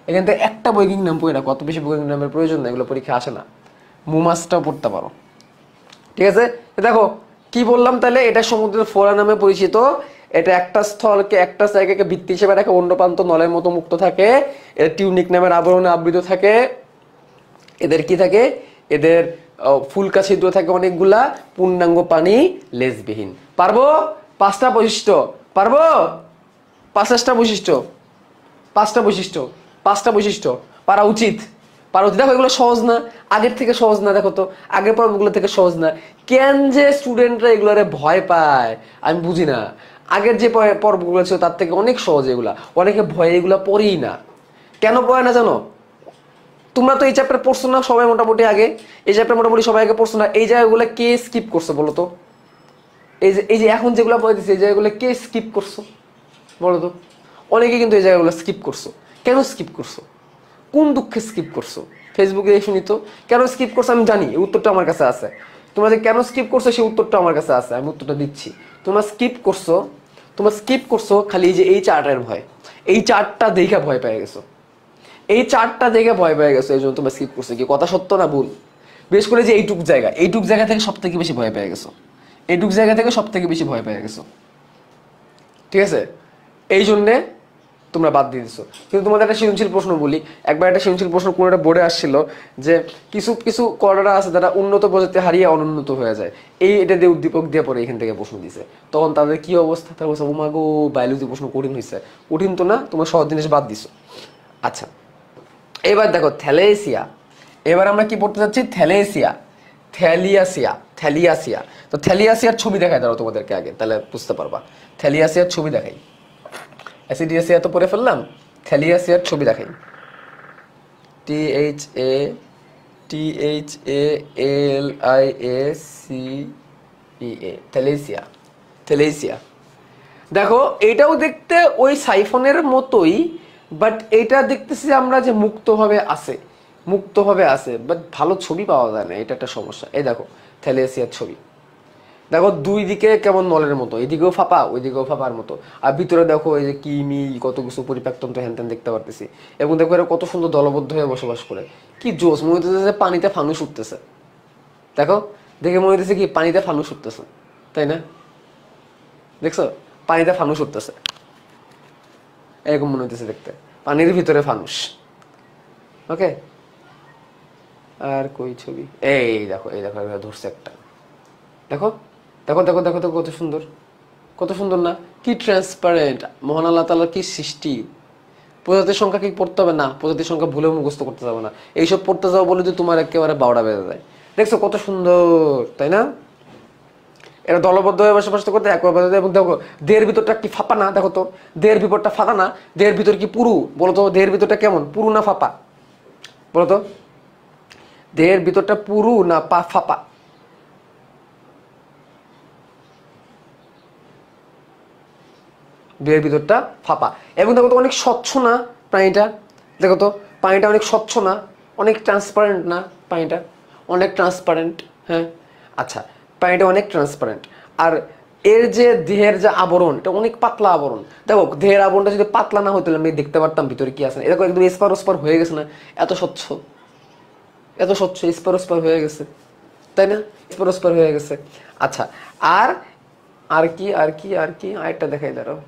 এখান থেকে একটা বৈজ্ঞানিক নাম পড়ে না, কত বেশি বৈজ্ঞানিক নামের প্রয়োজন না, এগুলো পরীক্ষা আসে না। মুমাসটাও পড়তে পারো, ঠিক আছে? দেখো কি বললাম, তাহলে এটা সমুদ্রের ফোঁড়া নামে পরিচিত। এটা একটা স্থলকে, একটা জায়গাকে ভিত্তি হিসেবে রাখে, অন্য প্রান্ত নলের মতো মুক্ত থাকে। এটা টিউনিক নামের আবরণে আবৃত থাকে। এদের কি থাকে? এদের ফুলকা ছিদ্র থাকে অনেকগুলা, পূর্ণাঙ্গ পানি লেজবিহীন। পারবো? পাঁচটা বৈশিষ্ট্য পারবো? পাঁচটা বৈশিষ্ট্য, পাঁচটা বৈশিষ্ট্য, পাঁচটা বৈশিষ্ট্য পারা উচিত, পারা উচিত। দেখো এগুলো সহজ না? আগের থেকে সহজ না? দেখো তো আগের পর্বগুলো থেকে সহজ না? কেন যে স্টুডেন্টরা এগুলোরে ভয় পায় আমি বুঝি না। আগের যে পর্বগুলো ছিল তার থেকে অনেক সহজ এগুলা, অনেকে ভয়ে এগুলা পড়েই না। কেন পড়ে না জানো? তোমরা তো এই চ্যাপ্টার পড়ছো না সবাই মোটামুটি আগে, এই চ্যাপ্টার মোটামুটি সবাই আগে পড়ছো না? এই জায়গাগুলো কে স্কিপ করছো বলো তো? এই যে এখন যেগুলো পড়ে দিচ্ছে এই জায়গাগুলো কে স্কিপ করছো বলো তো? অনেকে কিন্তু এই জায়গাগুলো স্কিপ করছো। কেন স্কিপ করছো? কোন দুঃখে স্কিপ করছো? ফেসবুকে শুনি তো কেন স্কিপ করছো, আমি জানি এই উত্তরটা আমার কাছে আছে। তোমরা যে কেন স্কিপ করছো সেই উত্তরটা আমার কাছে আছে, আমি উত্তরটা দিচ্ছি। তোমরা স্কিপ করছো খালি এই যে এই চার্টের ভয়, এই চার্টটা দেখে ভয় পেয়ে গেছো, এই চার্টটা দেখে ভয় পেয়ে গেছো, এই জন্য তোমরা স্কিপ করছো। কি কথা সত্য না ভুল? বিশেষ করে যে এইটুক জায়গা থেকে সব থেকে বেশি ভয় পেয়ে গেছো, এইটুক জায়গা থেকে সব থেকে বেশি ভয় পেয়ে গেছো, ঠিক আছে? এই জন্যে তোমরা বাদ দিয়ে দিচ্ছ। কিন্তু তোমাদের একটা সৃজনশীল প্রশ্ন বলি, একবার একটা সৃজনশীল প্রশ্ন কোন একটা বোর্ডে আসছিল যে কিছু কিছু করডা আছে যারা উন্নত প্রজাতি হারিয়ে অনুন্নত হয়ে যায়, এটা দিয়ে উদ্দীপক দিয়ে পরে এখান থেকে প্রশ্ন দিছে, তখন তাদের কি অবস্থা? তার বলছে ওমাগো বায়োলজি প্রশ্ন কঠিন হয়েছে। কঠিন তো না, তোমার সহজ জিনিস বাদ দিছো। আচ্ছা এবার দেখো থ্যালেসিয়া, এবার আমরা কি পড়তে যাচ্ছি? থ্যালেসিয়া, থ্যালিয়াসিয়া। তো থ্যালিয়াসিয়ার ছবি দেখাই দাও তোমাদেরকে আগে, তাহলে বুঝতে পারবা। থ্যালিয়াসিয়ার ছবি দেখাই, অ্যাসিডিয়াসিয়া তো পড়ে ফেললাম, থ্যালিয়াসিয়ার ছবি দেখাই। THALIASIA, থ্যালেসিয়া, থ্যালেসিয়া। দেখো এটাও দেখতে ওই সাইফনের মতোই, বাট এটা দেখতেছি আমরা যে মুক্তভাবে আছে, বাট ভালো ছবি পাওয়া যায় না, এটা একটা সমস্যা। এই দেখো থ্যালেসিয়ার ছবি, দেখো দুই দিকে কেমন নলের মতো, এদিকেও ফাঁপা ওইদিকেও ফাঁপার মতো। আর ভিতরে দেখো এই যে কিমি কত কিছু পরিপাকতন্ত্র হ্যান দেখতে পারতেছি। এবং দেখো এরা কত সুন্দর দলবদ্ধ হয়ে বসবাস করে, কি জোস! মনে হইতেছে যে পানিতে ফানুস উঠতেছে। দেখো দেখে মনে হইতেছে কি পানিতে ফানুস উঠতেছে, তাই না? দেখছো পানিতে ফানুস উঠতেছে, এরকম মনে হইতেছে দেখতে, পানির ভিতরে ফানুস। ওকে, আর কই ছবি? এই দেখো ধরছে একটা, দেখো দেখো দেখো দেখো দেখো কত সুন্দর, কত সুন্দর না? কি ট্রান্সপারেন্ট! মহান আল্লাহ তাআলার কি সৃষ্টি! প্রজাতির সংখ্যা কি পড়তে হবে না? প্রজাতির সংখ্যা ভুলেও মুখস্থ করতে যাবে না, এইসব পড়তে যাও বলে যে তোমার একেবারে 12টা বেজে যায়। দেখছো কত সুন্দর, তাই না? এরা দলবদ্ধ হয়ে বসবাস করতে একবার। এবং দেখো দেহের ভিতরটা কি ফাঁপা না? দেখো তো দেহের ভিতরটা ফাঁকা না? দেহের ভিতর কি পুরু? বলো তো দেহের ভিতরটা কেমন, পুরু না ফাঁপা? বলো তো দেহের ভিতরটা পুরু না ফাঁপা? দেহের ভিতরটা ফাঁপা। এবং দেখো তো অনেক স্বচ্ছ না পানিটা? দেখো তো পানিটা অনেক স্বচ্ছ না? অনেক ট্রান্সপারেন্ট না পানিটা? অনেক ট্রান্সপারেন্ট, হ্যাঁ। আচ্ছা পানিটা অনেক ট্রান্সপারেন্ট। আর এর যে দেহের যে আবরণ, এটা অনেক পাতলা আবরণ। দেখো দেহের আবরণটা যদি পাতলা না হতো আমি দেখতে পারতাম ভিতরে কি আছে। এরকম একদম এসপার ওসপার হয়ে গেছে না? এত স্বচ্ছ, এত স্বচ্ছ, এসপার ওসপার হয়ে গেছে, তাই না? এসপার ওসপার হয়ে গেছে। আচ্ছা আর আর কি আরেকটা দেখাই দাঁড়াও।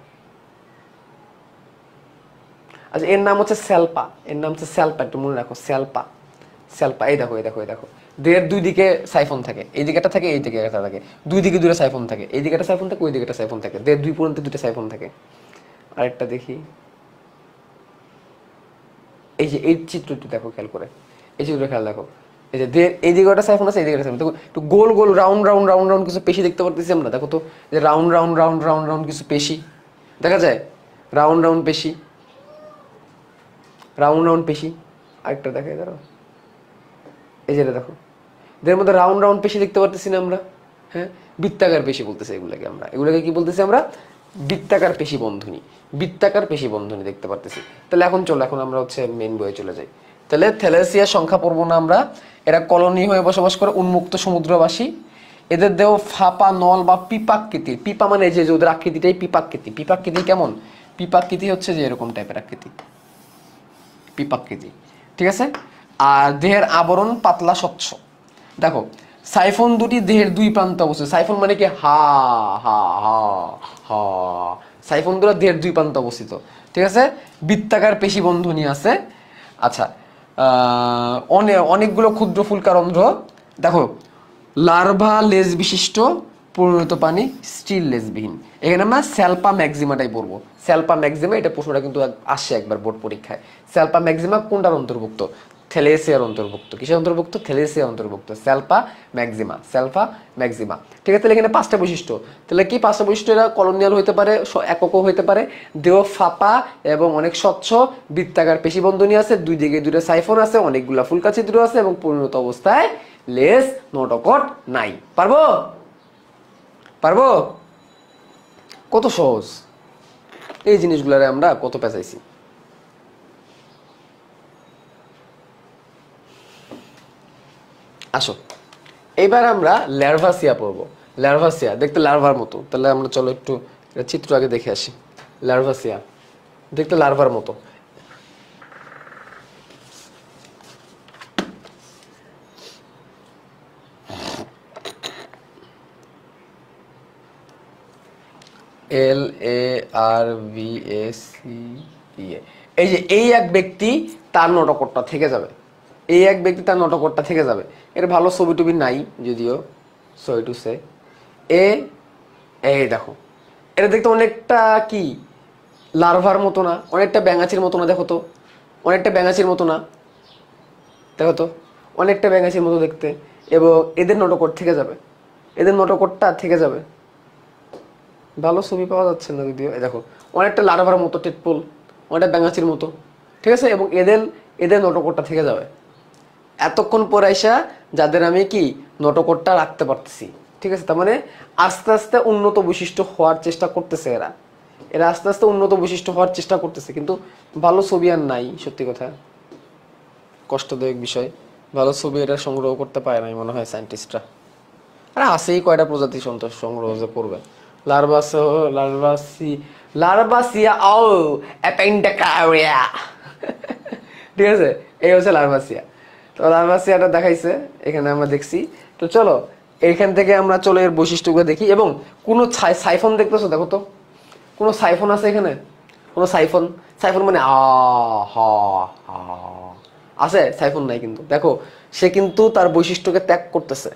আচ্ছা এর নাম হচ্ছে স্যালপা, এর নাম হচ্ছে স্যালপা, একটু মনে রাখো স্যালপা। স্যালপা এই দেখো এই দেখো এই দেখো, দেহের দুই দিকে সাইফন থাকে, এই দিকে একটা থাকে এই দিকে একটা থাকে, দুই দিকে দুটো সাইফন থাকে, এই দিকে একটা সাইফন থাকে ওই দিকে একটা সাইফন থাকে, দেহের দুই পর্যন্ত দুটো সাইফন থাকে। আরেকটা দেখি, এই যে এই চিত্রটি দেখো খেয়াল করে, এই চিত্রটা খেয়াল দেখো, এই যে এই দিকে একটা সাইফন আছে এই দিকে একটা সাইফন, একটু গোল গোল রাউন্ড রাউন্ড রাউন্ড রাউন্ড কিছু পেশি দেখতে পারতেছি আমরা, দেখো তো যে round round round round round কিছু পেশি দেখা যায়, রাউন্ড রাউন্ড পেশি, রাউন্ড রাউন্ড পেশি। আরেকটা দেখাই দাঁড়াও, এই যেটা দেখো, এদের মধ্যে রাউন্ড রাউন্ড পেশি দেখতে পারতেছি না আমরা, হ্যাঁ বৃত্তাকার পেশি বলতেছি এগুলোকে আমরা, এগুলোকে কি বলতেছি আমরা, বৃত্তাকার পেশি বন্ধনী, বৃত্তাকার পেশি বন্ধনী দেখতে পারতেছি। তাহলে এখন চলো, এখন আমরা হচ্ছে মেইন বইয়ে চলে যাই। তাহলে থ্যালাসিয়া সংখ্যা পড়বো না আমরা, এরা কলোনি হয়ে বসবাস করে, উন্মুক্ত সমুদ্রবাসী, এদের দেহ ফাঁপা নল বা পিপাকৃতি, পিপা মানে যে ওদের আকৃতিটাই পিপাকৃতি, পিপাকৃতি কেমন, পিপাকৃতি হচ্ছে যে এরকম টাইপের আকৃতি, পিপাকৃতি, ঠিক আছে। আর দেহের আবরণ পাতলা স্বচ্ছ, দেখো সাইফন দুটি দেহের দুই প্রান্তে অবস্থিত, সাইফন মানে কি হা হা হা হা, সাইফন দুটো দেহের দুই প্রান্তে অবস্থিত, ঠিক আছে। বৃত্তাকার পেশি বন্ধনী আছে। আচ্ছা অনেকগুলো ক্ষুদ্র ফুলকারন্ধ্র, দেখো লার্ভা লেজ বিশিষ্ট, পরিণত পানি স্টিল লেজবিহীন। এখানে আমরা স্যালপা ম্যাক্সিমাটাই পড়বো, স্যালপা ম্যাক্সিমা, এটা প্রশ্নটা কিন্তু আসে একবার বোর্ড পরীক্ষায়। স্যালপা ম্যাক্সিমা কোনটার অন্তর্ভুক্ত, থ্যালাসিয়ার অন্তর্ভুক্ত, কিসের অন্তর্ভুক্ত, থ্যালাসিয়ার অন্তর্ভুক্ত, স্যালপা ম্যাক্সিমা, স্যালপা ম্যাক্সিমা, ঠিক আছে। তাহলে এখানে পাঁচটা বৈশিষ্ট্য, তাহলে কি পাঁচটা বৈশিষ্ট্য, এরা কলোনিয়াল হইতে পারে, এককও হইতে পারে, দেহ ফাঁপা এবং অনেক স্বচ্ছ, বৃত্তাকার পেশিবন্ধনী আছে, দুই দিকে দুটো সাইফন আছে, অনেকগুলা ফুলকা ছিদ্র আছে এবং পরিণত অবস্থায় লেজ নোটকট নাই। পারবো পারবো, কত সহজ এই জিনিসগুলারে আমরা কত পেঁচাইছি। আসো এবার আমরা ল্যার্ভাসিয়া পড়বো। ল্যার্ভাসিয়া দেখতে লার্ভার মতো, তাহলে আমরা চলো একটু চিত্র আগে দেখে আসি। ল্যার্ভাসিয়া দেখতে লার্ভার মতো, LARVACA, এই যে এই এক ব্যক্তি তার নটকটটা থেকে যাবে, এই এক ব্যক্তি তার নটকটটা থেকে যাবে। এর ভালো ছবি টবি নাই যদিও, সরি টু সে। এই দেখো এটা দেখতে অনেকটা কি লার্ভার মতো না, অনেকটা ব্যাঙাচির মতো না, দেখো তো অনেকটা ব্যাঙাচির মতো না, দেখো তো অনেকটা ব্যাঙাচির মতো দেখতে, এবং এদের নটকট থেকে যাবে, এদের নটকটটা থেকে যাবে। ভালো ছবি পাওয়া যাচ্ছে না যদিও, দেখো অনেকটা লার্ভার মতো টেটপোল, অনেকটা ব্যাঙাচির মতো, ঠিক আছে, এবং এদের এদের নটকটটা থেকে যাবে। এতক্ষণ পরে আইসা যাদের আমি কি নটকটটা রাখতে পারতেছি, ঠিক আছে, তার মানে আস্তে আস্তে উন্নত বৈশিষ্ট্য হওয়ার চেষ্টা করতেছে এরা, এরা আস্তে আস্তে উন্নত বৈশিষ্ট্য হওয়ার চেষ্টা করতেছে, কিন্তু ভালো ছবি আর নাই, সত্যি কথা কষ্টদায়ক বিষয়, ভালো ছবি এটা সংগ্রহ করতে পারে নাই মনে হয় সায়েন্টিস্টরা। আরে আসেই কয়টা প্রজাতি সংগ্রহ যে করবে। লার্ভাসিয়া ও অ্যাপেন্ডাকারিয়া, ঠিক আছে, এই হচ্ছে লার্ভাসিয়া। তো লার্ভাসিয়াটা দেখাইছে এখানে আমরা দেখছি। তো চলো এইখান থেকে আমরা চলো এর বৈশিষ্ট্যগুলো দেখি, এবং কোনো সাইফন দেখতেছো, দেখো তো কোনো সাইফন আছে এখানে, কোনো সাইফন, সাইফন মানে আছে, সাইফন নাই কিন্তু। দেখো সে কিন্তু তার বৈশিষ্ট্যকে ত্যাগ করতেছে,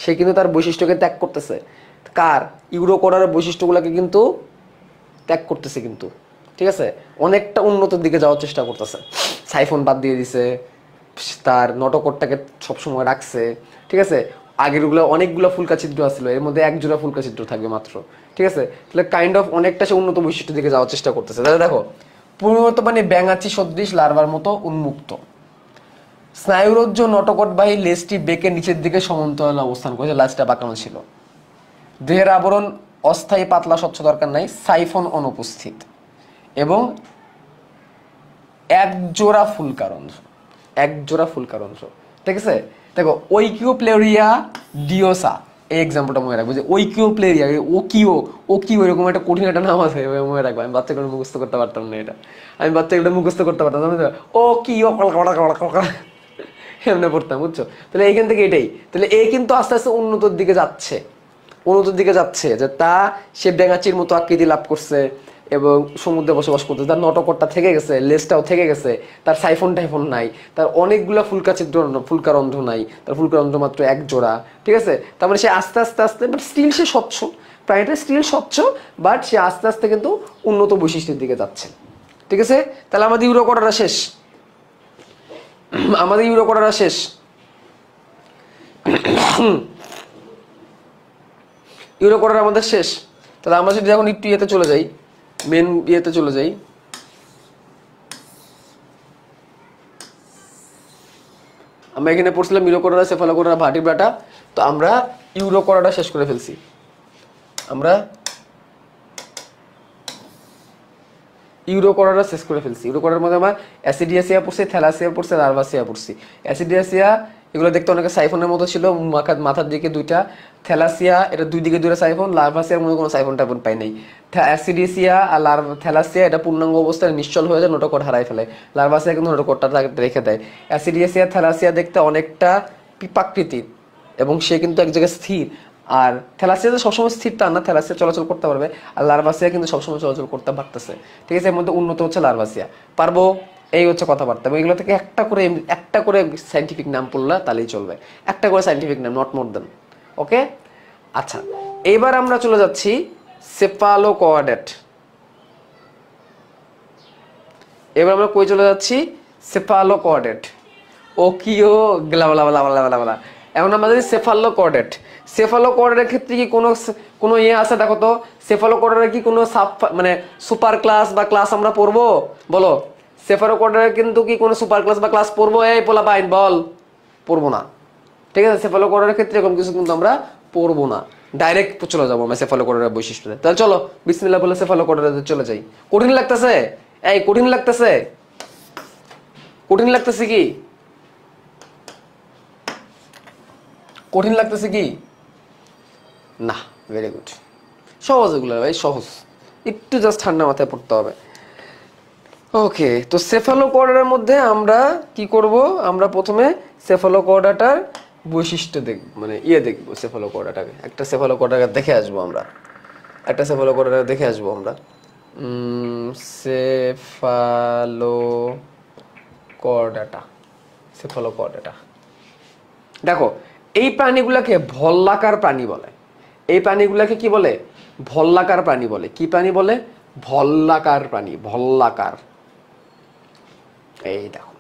সে কিন্তু তার বৈশিষ্ট্যকে ত্যাগ করতেছে, কার ইউরোকোডার বৈশিষ্ট্যগুলোকে কিন্তু ত্যাগ করতেছে কিন্তু, ঠিক আছে, অনেকটা উন্নতির দিকে যাওয়ার চেষ্টা করতেছে, সাইফন বাদ দিয়ে দিছে, তার নটকটটাকে সবসময় রাখছে, ঠিক আছে। আগের গুলো অনেকগুলো ফুলকা ছিদ্র আসছিল, এর মধ্যে এক জোড়া ফুলকা ছিদ্র থাকবে মাত্র, ঠিক আছে। তাহলে কাইন্ড অফ অনেকটা সে উন্নত বৈশিষ্ট্যের দিকে যাওয়ার চেষ্টা করতেছে। তাহলে দেখো পরিণত মানে ব্যাঙাচি সদৃশ লার্ভার মতো উন্মুক্ত, স্নায়ুরজ্জ নটকটবাহী লেজটি বেঁকে নিচের দিকে সমান্তরাল অবস্থান করেছে, লাজটা বাঁকানো ছিল, দেহের আবরণ অস্থায়ী পাতলা স্বচ্ছ, দরকার নাই, সাইফন অনুপস্থিত, এবং এক জোড়া ফুলকারন্ধ্র, এক জোড়া ফুলকারন্ধ্র, ঠিক আছে। দেখো ওইকিওপ্লেরিয়া ডিওসা, এই এক্সাম্পলটা মনে রাখবো, যে ওইকিওপ্লেরিয়া, ওকিও এরকম একটা কঠিন একটা নাম আছে, মনে রাখবো। আমি বাচ্চাগুলো মুখস্থ করতে পারতাম না এটা, আমি বাচ্চাগুলো মুখস্থ করতে পারতাম না, ও কি ও এমনি পড়তাম, বুঝছো। তাহলে এইখান থেকে এটাই, তাহলে এ কিন্তু আস্তে আস্তে উন্নতির দিকে যাচ্ছে, উন্নতির দিকে যাচ্ছে, যে সে ব্যাঙাচির মতো আকৃতি লাভ করছে, এবং সমুদ্রে বসবাস করতেছে, তার নটকটটা থেকে গেছে, লেজটাও থেকে গেছে, তার সাইফোন টাইফোন নাই, তার অনেকগুলা ফুলকারন্ধ্র নাই, তার ফুলকারন্ধ্র মাত্র এক জোড়া, ঠিক আছে। তার মানে সে আস্তে আস্তে আস্তে বাট স্টিল সে স্বচ্ছ, প্রাণীটা স্টিল স্বচ্ছ, বাট সে আস্তে আস্তে কিন্তু উন্নত বৈশিষ্ট্যের দিকে যাচ্ছে, ঠিক আছে। তাহলে আমাদের ইউরোকোডাটা শেষ, আমাদের ইউরোকোডাটা শেষ। ইউরোকোডাটা আমাদের শেষ। তাহলে আমরা যদি এখন একটু ইয়েতে চলে যাই, মেন ইয়েতে চলে যাই, আমরা এখানে পড়ছিলাম ইউরোকোডা, সেফালোকোডা, ভার্টিব্রাটা। তো আমরা ইউরোকোডাটা শেষ করে ফেলছি। আমরা ইউরোকোডাটা শেষ করে ফেলছি। ইউরোকোডার মধ্যে আমরা অ্যাসিডিয়াসিয়া পড়ছি, থ্যালাসিয়া পড়ছি, লার্ভাসিয়া পড়ছি। অ্যাসিডিয়াসিয়া এগুলো দেখতে অনেকে সাইফোনের মতো ছিল, মাথার দিকে দুইটা। থ্যালাসিয়া এটা দুই দিকে দুইটা সাইফোন। লার্ভাসিয়ার মধ্যে কোনো সাইফোন টাইফোন পাই নাই। অ্যাসিডিয়াসিয়া আর থ্যালাসিয়া এটা পূর্ণাঙ্গ অবস্থায় নিশ্চল হয়ে যায়, নোটোকট হারাই ফেলে। লার্ভাসিয়া কিন্তু নোটোকটটা রেখে দেয়। অ্যাসিডিয়াসিয়া থ্যালাসিয়া দেখতে অনেকটা পিপাকৃতির এবং সে কিন্তু এক জায়গায় স্থির। আর থ্যালাসিয়া সবসময় স্থির তা না, থ্যালাসিয়া চলাচল করতে পারবে, আর লার্ভাসিয়া কিন্তু সবসময় চলাচল করতে পারতেছে, ঠিক আছে। এর মধ্যে উন্নত হচ্ছে লার্ভাসিয়া, পারবো, এই হচ্ছে কথাবার্তা। এবং এগুলো থেকে একটা করে সাইন্টিফিক নাম পড়লে তাহলেই চলবে, একটা করে সাইন্টিফিক নাম, নট মোর দেন, ওকে। আচ্ছা, এবার আমরা চলে যাচ্ছি সেফালোকোয়াডেট। এবার আমরা কই চলে যাচ্ছি? সেফালোকোয়াডেট। ও কিও গলা। এখন আমাদের সেফালোকোয়াডেট। সেফালোকোয়াডেটের ক্ষেত্রে কি কোনো ইয়ে আছে? দেখো তো, সেফালোকোয়াডেটের কি কোনো মানে সুপার ক্লাস বা ক্লাস আমরা পড়বো? বলো, সেফালোকোয়াডেটের কিন্তু কি কোনো সুপার ক্লাস বা ক্লাস পড়বো? এই পোলা পাইন বল, পড়বো না, ঠিক আছে। সেফালোকোয়াডেটের ক্ষেত্রে এরকম কিছু কিন্তু আমরা পড়বো না, ডাইরেক্ট চলে যাবো আমরা সেফালোকোয়াডেটের বৈশিষ্ট্যতে। তাহলে চলো বিসমিল্লাহ বলে সেফালোকোয়াডেটে চলে যাই। কঠিন লাগতেছে? এই কঠিন লাগতেছে? কঠিন লাগতেছে কি? কঠিন লাগতেছে কি? না, ভেরি গুড, সহজ এগুলো ভাই, সহজ, একটু জাস্ট ঠান্ডা মাথায় পড়তে হবে। ওকে, তো সেফালোকোয়াডাটার মধ্যে আমরা কি করব? আমরা প্রথমে সেফালোকোয়াডাটার বৈশিষ্ট্য দেখব, মানে দেখব সেফালোকোয়াডাটাকে। একটা সেফালোকোয়াডাটা দেখে আসবো আমরা, সেফালোকোয়াডাটা দেখো, এই প্রাণীগুলোকে ভল্লাকার প্রাণী বলে। এই প্রাণীগুলোকে কি বলে? ভল্লাকার প্রাণী বলে। কি প্রাণী বলে? ভল্লাকার প্রাণী, ভল্লাকার। এই দেখো,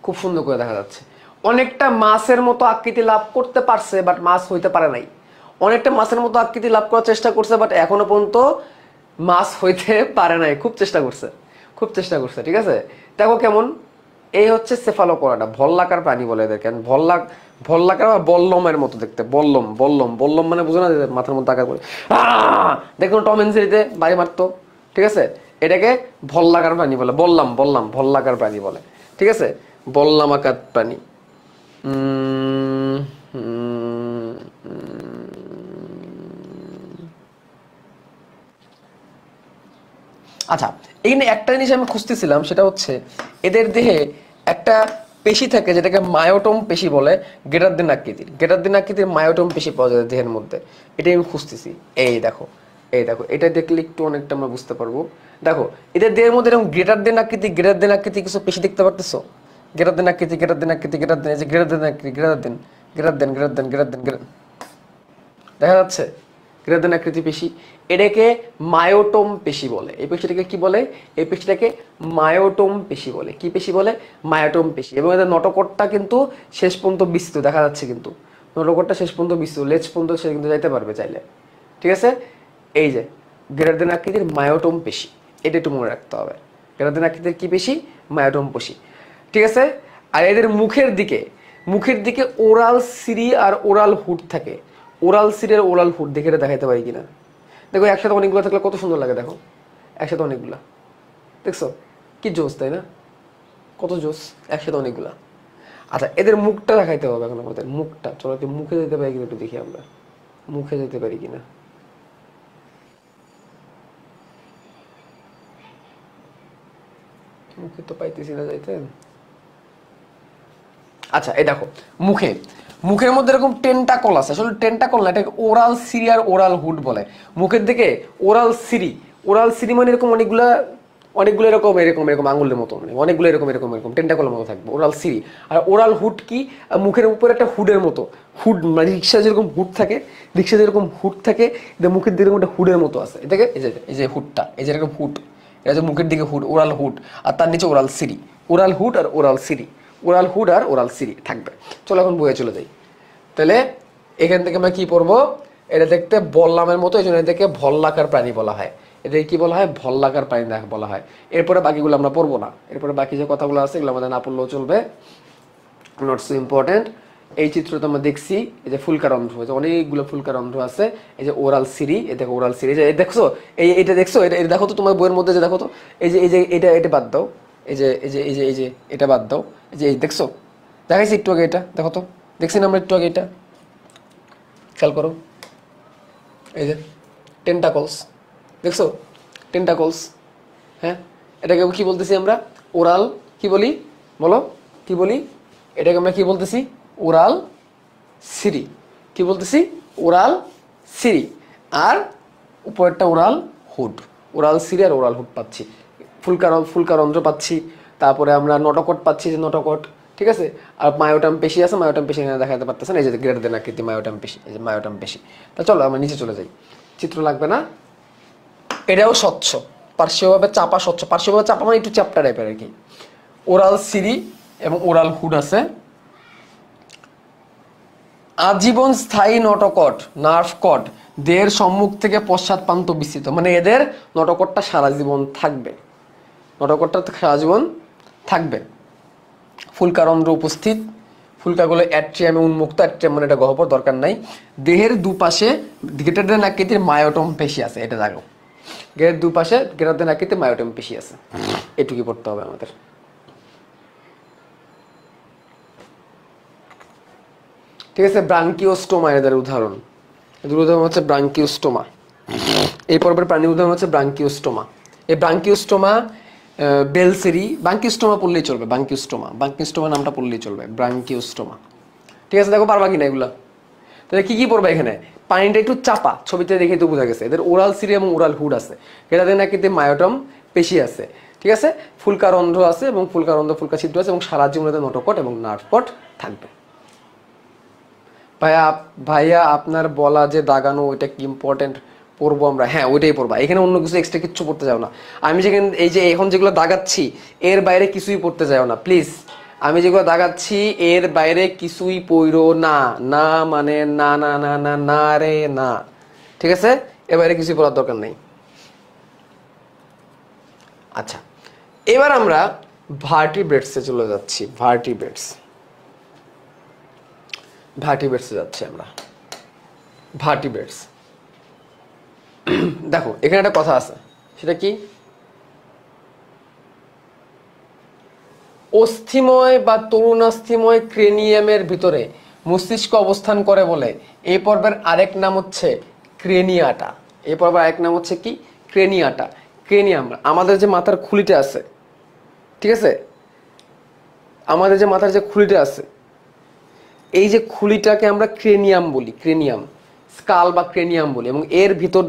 খুব সুন্দর করে দেখা যাচ্ছে। অনেকটা মাছের মতো আকৃতি লাভ করতে পারছে, বাট মাছ হইতে পারে নাই। অনেকটা মাছের মতো আকৃতি লাভ করার চেষ্টা করছে, বাট এখনো পর্যন্ত মাছ হইতে পারে নাই। খুব চেষ্টা করছে, ঠিক আছে। দেখো কেমন, এই হচ্ছে সেফালোকোয়াডা, ভল্লাকার প্রাণী বলে এদেরকে। ভল্লাকার বা বল্লমের মতো দেখতে। বল্লম মানে বুঝো না, মাথার মধ্যে আকার করে দেখুন টম এন্ড জেরিতে বাড়ি মারতো, ঠিক আছে। এটাকে ভল্লাকার প্রাণী বলে। ভল্লাকার প্রাণী বলে, ঠিক আছে, বল্লামাকার প্রাণী। আচ্ছা, এখানে একটা জিনিস আমি খুঁজতেছিলাম, সেটা হচ্ছে এদের দেহে একটা পেশি থাকে যেটাকে মায়োটম পেশি বলে, গ্রেটার দেন আকৃতির মায়োটম পেশি পাওয়া যায় দেহের মধ্যে। এটাই আমি খুঁজতেছি। এই দেখো, এটা দেখলে একটু অনেকটা আমরা বুঝতে পারবো। দেখো, এদের দেহের মধ্যে এরকম গ্রেটার দেন আকৃতি কিছু পেশি দেখতে পারতেছো? গ্রেটার দেন আকৃতি, দেখা যাচ্ছে গ্রেটার দেন আকৃতি পেশি। এটাকে মায়োটম পেশি বলে। এই পেশিটাকে কি বলে? এই পেশিটাকে মায়োটম পেশি বলে। কি পেশি বলে? মায়োটম পেশি। এবং এদের নটকটটা কিন্তু শেষ পর্যন্ত বিস্তৃত, দেখা যাচ্ছে কিন্তু নটকটটা শেষ পর্যন্ত বিস্তৃত, লেজ পর্যন্ত সে কিন্তু যাইতে পারবে চাইলে, ঠিক আছে। এই যে গ্রেটার দেন আকৃতির মায়োটম পেশি, এটা একটু মনে রাখতে হবে। গ্রেটার দেন আকৃতির কি পেশি? মায়োটম পেশি, ঠিক আছে। আর এদের মুখের দিকে ওরাল সিরি আর ওরাল হুড থাকে। ওরাল সিরি আর ওরাল হুড দেখে এটা দেখাইতে পারি কিনা? দেখো, একসাথে অনেকগুলো থাকলে কত সুন্দর লাগে। দেখো, একসাথে অনেকগুলা, দেখছো কি জোস, তাই না? কত জোস, একসাথে অনেকগুলা। আচ্ছা, এদের মুখটা দেখাইতে হবে এখন আমাদের। মুখটা চলো একটু মুখে যেতে পারি কিনা একটু দেখি আমরা, মুখে যেতে পারি কিনা। মুখে তো পাইতেছি না যাইতে। আচ্ছা, এই দেখো, মুখের মধ্যে এরকম টেন্টাকল আছে। আসলে টেন্টাকল না, এটাকে ওরাল সিরি আর ওরাল হুড বলে। মুখের দিকে ওরাল সিরি ওরাল সিরি মানে এরকম অনেকগুলো এরকম এরকম এরকম আঙুলের মতো, মানে অনেকগুলো এরকম এরকম এরকম টেন্টাকলের মতো থাকবে ওরাল সিরি। আর ওরাল হুড কি, মুখের উপর একটা হুডের মতো, হুড মানে রিক্সা যেরকম হুড থাকে, রিক্সা যেরকম হুড থাকে, মুখের দিকে একটা হুডের মতো আছে এটাকে, এই যে হুডটা, এই যে এরকম হুড, এটা হচ্ছে মুখের দিকে হুড, ওরাল হুড, আর তার নিচে ওরাল সিরি, ওরাল হুড আর ওরাল সিরি, ওরাল হুড আর ওরাল সিরি থাকবে। চলো এখন বইয়ে চলে যাই। তাহলে এখান থেকে আমরা কি পড়বো, এটা দেখতে বল্লামের মতো, এই জন্য এটাকে ভল্লাকার প্রাণী বলা হয়, এটাকে কি বলা হয়, ভল্লাকার প্রাণী বলা হয়। এরপরে বাকিগুলো আমরা পড়বো না, এরপরে বাকি যে কথাগুলো আছে এগুলো আমাদের না পড়লেও চলবে, নট সো ইম্পর্টেন্ট। এই চিত্রটা আমরা দেখছি, এই যে ফুলকা রন্ধ্র, অনেকগুলো ফুলকা রন্ধ্র আছে, এই যে ওরাল সিরি, এই দেখো ওরাল সিরি, এই দেখছো, এটা দেখছো, এটা দেখো তো তোমার বইয়ের মধ্যে, যে দেখো তো এই যে এটা বাদ দাও, এই যে এটা বাদ দাও, এই দেখছো, দেখাইছি একটু আগে, এটা দেখো তো, দেখছি না আমরা একটু আগে, এটা খেয়াল করো, এই যে টেন্টাকলস, দেখছো টেন্টাকলস, হ্যাঁ, এটাকে কি বলতেছি আমরা, ওরাল, কি বলি বলো, কি বলি, এটাকে আমরা কি বলতেছি, ওরাল সিরি, কি বলতেছি, ওরাল সিরি, আর উপরেরটা ওরাল হুড, ওরাল সিরি আর ওরাল হুড পাচ্ছি, ফুলকা রন্ধ্র পাচ্ছি, তারপরে আমরা নটকট পাচ্ছি, যে নটকট, ঠিক আছে, আর মায়োটাম পেশি আছে, মায়োটাম পেশি এখানে দেখাতে পারতেছেন, এই যে গ্রেটার দেন আকৃতি মায়োটাম পেশি, এই যে মায়োটাম পেশি। তা চলো আমরা নিচে চলে যাই, চিত্র লাগবে না, এটাও স্বচ্ছ, পার্শ্বভাবে চাপা, স্বচ্ছ, পার্শ্বভাবে চাপা মানে একটু চ্যাপ্টা টাইপের আর কি। ওরাল সিরি এবং ওরাল হুড আছে। আজীবন স্থায়ী নটকট, নার্ভ কট, দেহের সম্মুখ থেকে পশ্চাৎ প্রান্ত বিস্তৃত, মানে এদের নটকটটা সারা জীবন থাকবে, নটকটটা সারা জীবন থাকবে। ফুলকারন্ধ্র উপস্থিত, ফুলকাগুলো অ্যাট্রিয়ামে উন্মুক্ত, অ্যাট্রিয়াম মানে এটা গহ্বর, দরকার নাই। দেহের দুপাশে গ্রেটার দেন আকৃতির মায়োটম পেশি আছে, এটা দেখো, দেহের দুপাশে গ্রেটার দেন আকৃতির মায়োটম পেশি আছে, এটুকুই পড়তে হবে আমাদের। ঠিক আছে, ব্রাঙ্কিওস্টোমা এদের উদাহরণ, এদের উদাহরণ হচ্ছে ব্রাঙ্কিওস্টোমা, এই পর্বের প্রাণীর উদাহরণ হচ্ছে ব্রাঙ্কিওস্টোমা। এই ব্রাঙ্কিওস্টোমা, বেলসেরি, ব্রাঙ্কিওস্টোমা পড়লেই চলবে, ব্রাঙ্কিওস্টোমা নামটা পড়লেই চলবে, ব্রাঙ্কিওস্টোমা। ঠিক আছে, দেখো পারবা কিনা এগুলা, তাহলে কি কি পড়বে এখানে, পানিটা একটু চাপা, ছবিতে দেখে তো বোঝা গেছে, এদের ওরাল সিরি এবং ওরাল হুড আছে, এটাতে নাকি মায়োটম পেশি আছে, ঠিক আছে, ফুলকারন্ধ্র আছে এবং ফুলকা ছিদ্র আছে, এবং সারা জীবনে নটকট এবং নার্ভকট থাকবে। ভাইয়া আপনার বলা যে দাগানো, ওইটা কি ইম্পর্টেন্ট, পড়বো আমরা, হ্যাঁ ওইটাই পড়বা, এখানে অন্য কিছু এক্সট্রা কিচ্ছু পড়তে যাও না। আমি যেখানে এই যে এখন যেগুলো দাগাচ্ছি এর বাইরে কিছুই পড়তে যাও না প্লিজ, আমি যেগুলো দাগাচ্ছি এর বাইরে কিছুই পড়ো না, না মানে না না না না না রে না, ঠিক আছে, এর বাইরে কিছুই পড়ার দরকার নেই। আচ্ছা, এবার আমরা ভার্টিব্রেটসে চলে যাচ্ছি, ভার্টিব্রেটসে যাচ্ছি আমরা, ভার্টিব্রেটস। দেখো এখানে একটা কথা আছে, সেটা কি, অস্থিময় বা তরুণাস্থিময় ক্রেনিয়ামের ভিতরে মস্তিষ্ক অবস্থান করে বলে এই পর্বের আরেক নাম হচ্ছে ক্রেনিয়াটা। এই পর্বের আরেক নাম হচ্ছে কি, ক্রেনিয়াটা। ক্রেনিয়াম আমাদের যে মাথার খুলিটা আছে, ঠিক আছে, আমাদের যে মাথার যে খুলিটা আছে, এই যে খুলিটাকে আমরা ক্রেনিয়াম বলি, ক্রেনিয়াম, স্কাল বা ক্রেনিয়াম বলি, এবং এর ভিতর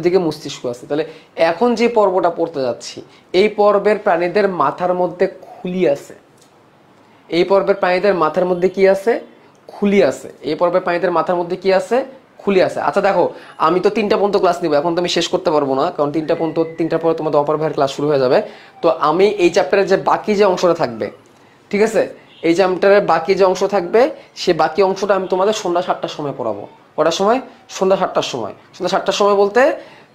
দিকে মস্তিষ্ক আছে। তাহলে এখন যে পর্বটা পড়তে যাচ্ছি, এই পর্বের প্রাণীদের মাথার মধ্যে খুলি আছে, এই পর্বের প্রাণীদের মাথার মধ্যে কি আছে, খুলি আছে, এই পর্বের প্রাণীদের মাথার মধ্যে কি আছে, খুলি আছে। আচ্ছা দেখো, আমি তো 3টা পর্যন্ত ক্লাস নিব, এখন তো আমি শেষ করতে পারবো না, কারণ 3টার পরে তোমাদের অপর ভাইয়ের ক্লাস শুরু হয়ে যাবে। তো আমি এই চ্যাপ্টারের যে বাকি যে অংশটা থাকবে, ঠিক আছে, এই চ্যাপ্টারের বাকি যে অংশ থাকবে, সে বাকি অংশটা আমি তোমাদের সন্ধ্যা 7টার সময় পড়াবো। কটার সময়? সন্ধ্যা 7টার সময়। সন্ধ্যা 7টার সময় বলতে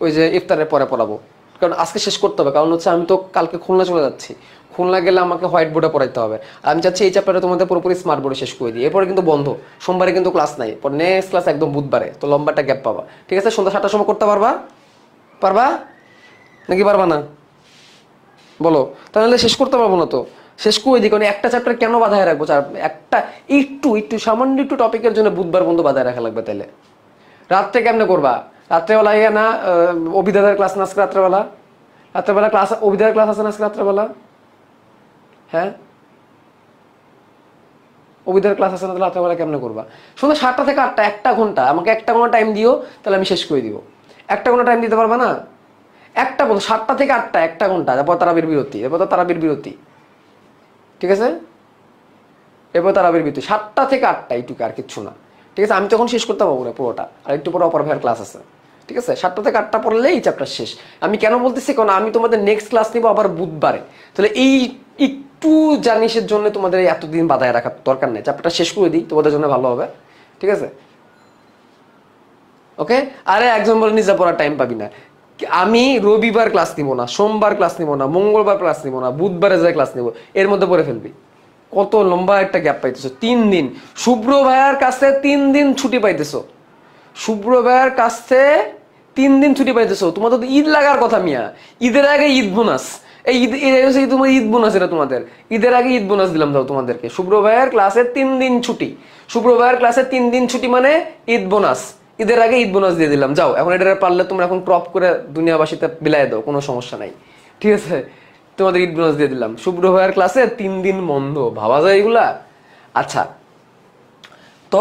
ওই যে ইফতারের পরে পড়াবো, কারণ আজকে শেষ করতে হবে, কারণ হচ্ছে আমি তো কালকে খুলনা চলে যাচ্ছি, খুলনা গেলে আমাকে হোয়াইট বোর্ডে পড়াইতে হবে। আমি চাচ্ছি এই চ্যাপ্টারটা তোমাদের পুরোপুরি স্মার্ট বোর্ডে শেষ করে দিই, এরপরে কিন্তু বন্ধ, সোমবারে কিন্তু ক্লাস নাই, পর নেক্সট ক্লাস একদম বুধবারে, তো লম্বাটা গ্যাপ পাবা। ঠিক আছে, সন্ধ্যা 7টার সময় করতে পারবা নাকি পারবা না বলো, তাহলে শেষ করতে পারবো না তো, শেষ করে দিই, কারণ একটা চ্যাপ্টার কেন বাধায় রাখবো, একটা একটু সামান্য একটু টপিকের জন্য বুধবার বন্ধ বাধায় রাখা লাগবে। তাহলে রাত্রে কেমনে করবা, রাত্রেবেলা না অভিধাদের ক্লাস না আজকে, রাত্রেবেলা ক্লাস, অভিধাদের ক্লাস আছে না আজকে রাত্রেবেলা, হ্যাঁ অভিধার ক্লাস আছে না, তাহলে রাত্রেবেলা কেমনে করবা? সন্ধ্যা 7টা থেকে 8টা, 1 ঘন্টা, আমাকে 1 ঘন্টা টাইম দিও, তাহলে আমি শেষ করে দিব। 1 ঘন্টা টাইম দিতে পারবা না? একটা বলতো 7টা থেকে 8টা, 1 ঘন্টা, তারপর তারাবির বিরতি, এরপর তো তারাবির বিরতি, ঠিক আছে, এরপর তারাবির বিরতি 7টা থেকে 8টা, এইটুকু, আর কিচ্ছু না, ঠিক আছে। আমি তখন শেষ করতে পারবো না পুরোটা, আর একটু পরে অপর ভাইয়ের ক্লাস আছে, ঠিক আছে। 7টা থেকে 8টা পড়লে এই চ্যাপ্টার শেষ। আমি কেন বলতেছি, কারণ আমি তোমাদের নেক্সট ক্লাস নিবো আবার বুধবারে, তাহলে এই একটু জানিসের জন্য তোমাদের এতদিন বাধায় রাখার দরকার নেই, চ্যাপ্টারটা শেষ করে দিই, তোমাদের জন্য ভালো হবে, ঠিক আছে, ওকে। আরে একজন বলে নিজে পড়ার টাইম পাবি না, আমি রবিবার ক্লাস নিব না, সোমবার ক্লাস নিব না, মঙ্গলবার ক্লাস নিব না, বুধবারে যায় ক্লাস নিব, এর মধ্যে পড়ে ফেলবি। কত লম্বা একটা গ্যাপ পাইতেছো, 3 দিন। শুভ্র ভাইয়ার কাছে 3 দিন ছুটি পাইতেছো, শুভ্র ভাইয়ার কাছে 3 দিন ছুটি পাইতেছো। তোমাদের তো ঈদ লাগার কথা মিয়া, ঈদের আগে ঈদ বোনাস, এই ঈদ, তোমার ঈদ বোনাস, এটা তোমাদের ঈদের আগে ঈদ বোনাস দিলাম দাও তোমাদেরকে। শুভ্র ভাইয়ার ক্লাসে 3 দিন ছুটি, শুভ্র ভাইয়ার ক্লাসে 3 দিন ছুটি মানে ঈদ বোনাস, ঈদের আগে ঈদ বোনাস দিয়ে দিলাম। যাও এখন এটা পারলে তোমরা এখন ক্রপ করে দুনিয়াবাসীতে বিলায় দাও, কোনো সমস্যা নাই, ঠিক আছে। তোমাদের ঈদ বোনাস দিয়ে দিলাম। শুভ্র ভাইয়ার ক্লাসে 3 দিন বন্ধ, ভাবা যায় এগুলা? আচ্ছা, তো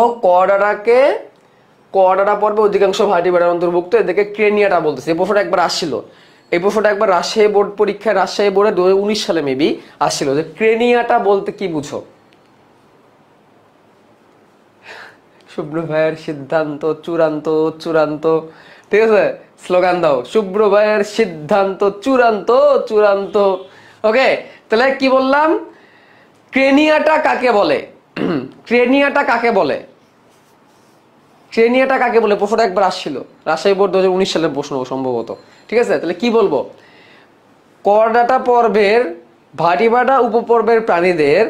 কোয়াডাটা পর্বে অধিকাংশ ভার্টিব্রেটার অন্তর্ভুক্ত, এদেরকে ক্রেনিয়াটা বলতেছে। এই প্রশ্নটা একবার আসছিল, এই প্রশ্নটা একবার রাজশাহী বোর্ড পরীক্ষায়, রাজশাহী বোর্ডে 2019 সালে মেবি আসছিল, যে ক্রেনিয়াটা বলতে কি বুঝো? শুভ্র ভাইয়ের সিদ্ধান্ত চূড়ান্ত, চূড়ান্ত, ঠিক আছে, স্লোগান দাও, শুভ্র ভাইয়ের সিদ্ধান্ত চূড়ান্ত, চূড়ান্ত। ওকে, তাহলে কি বললাম, ক্রেনিয়াটা কাকে বলে? ক্রেনিয়াটা কাকে বলে? ক্রেনিয়াটা কাকে বলে? প্রশ্নটা একবার আসছিল, রাজশাহী বোর্ড 2019 সালের প্রশ্ন সম্ভবত, ঠিক আছে। তাহলে কি বলবো, করডাটা পর্বের ভার্টিব্রেটা উপপর্বের প্রাণীদের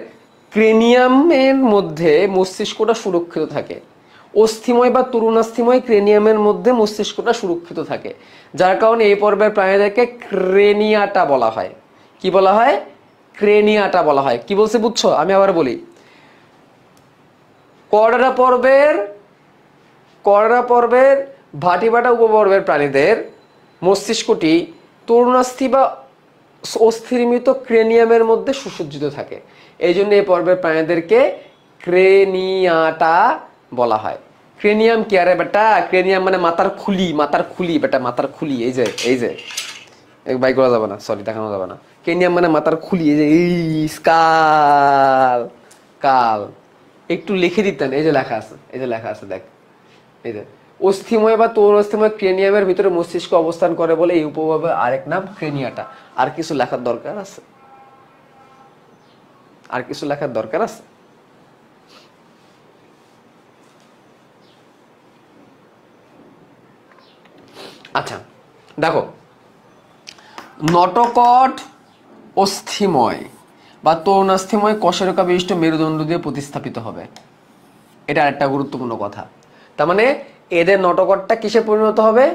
ক্রেনিয়ামের মধ্যে মস্তিষ্কটা সুরক্ষিত থাকে, অস্থিময় বা তরুণাস্থিময় ক্রেনিয়ামের মধ্যে মস্তিষ্কটা সুরক্ষিত থাকে, যার কারণে এই পর্বের প্রাণীদেরকে ক্রেনিয়াটা বলা হয়। কি বলা হয়? ক্রেনিয়াটা বলা হয়। কি বলছে বুঝছো? আমি আবার বলি, করডা পর্বের ভার্টিব্রেটা উপপর্বের প্রাণীদের মস্তিষ্কটি তরুণাস্থি বা অস্থিরমিত ক্রেনিয়ামের মধ্যে সুসজ্জিত থাকে, এই জন্য এই পর্বের প্রাণীদেরকে ক্রেনিয়াটা বলা হয়। ক্রেনিয়াম কি আরে বেটা? ক্রেনিয়াম মানে মাথার খুলি, মাথার খুলি বেটা, মাথার খুলি, এই যে বাই করা যাবে না, সরি, দেখানো যাবে না। ক্রেনিয়াম মানে মাথার খুলি, এই যে এই স্কাল, কাল একটু লিখে দিতেন, এই যে লেখা আছে, এই যে লেখা আছে, দেখ, এই যে অস্থিময় বা তরুণাস্থিময় ক্রেনিয়ামের ভিতরে মস্তিষ্ক অবস্থান করে বলে এই উপভাবের আরেক নাম ক্রেনিয়াটা। আর কিছু লেখার দরকার আছে? আর কিছু লেখার দরকার আছে? আচ্ছা দেখো, নটকট অস্থিময় বা তরুণাস্থিময় কশেরকা বিশিষ্ট মেরুদণ্ড দিয়ে প্রতিস্থাপিত হবে, এটা আরেকটা গুরুত্বপূর্ণ কথা। তার মানে এদের নটকটটা কিসে পরিণত হবে?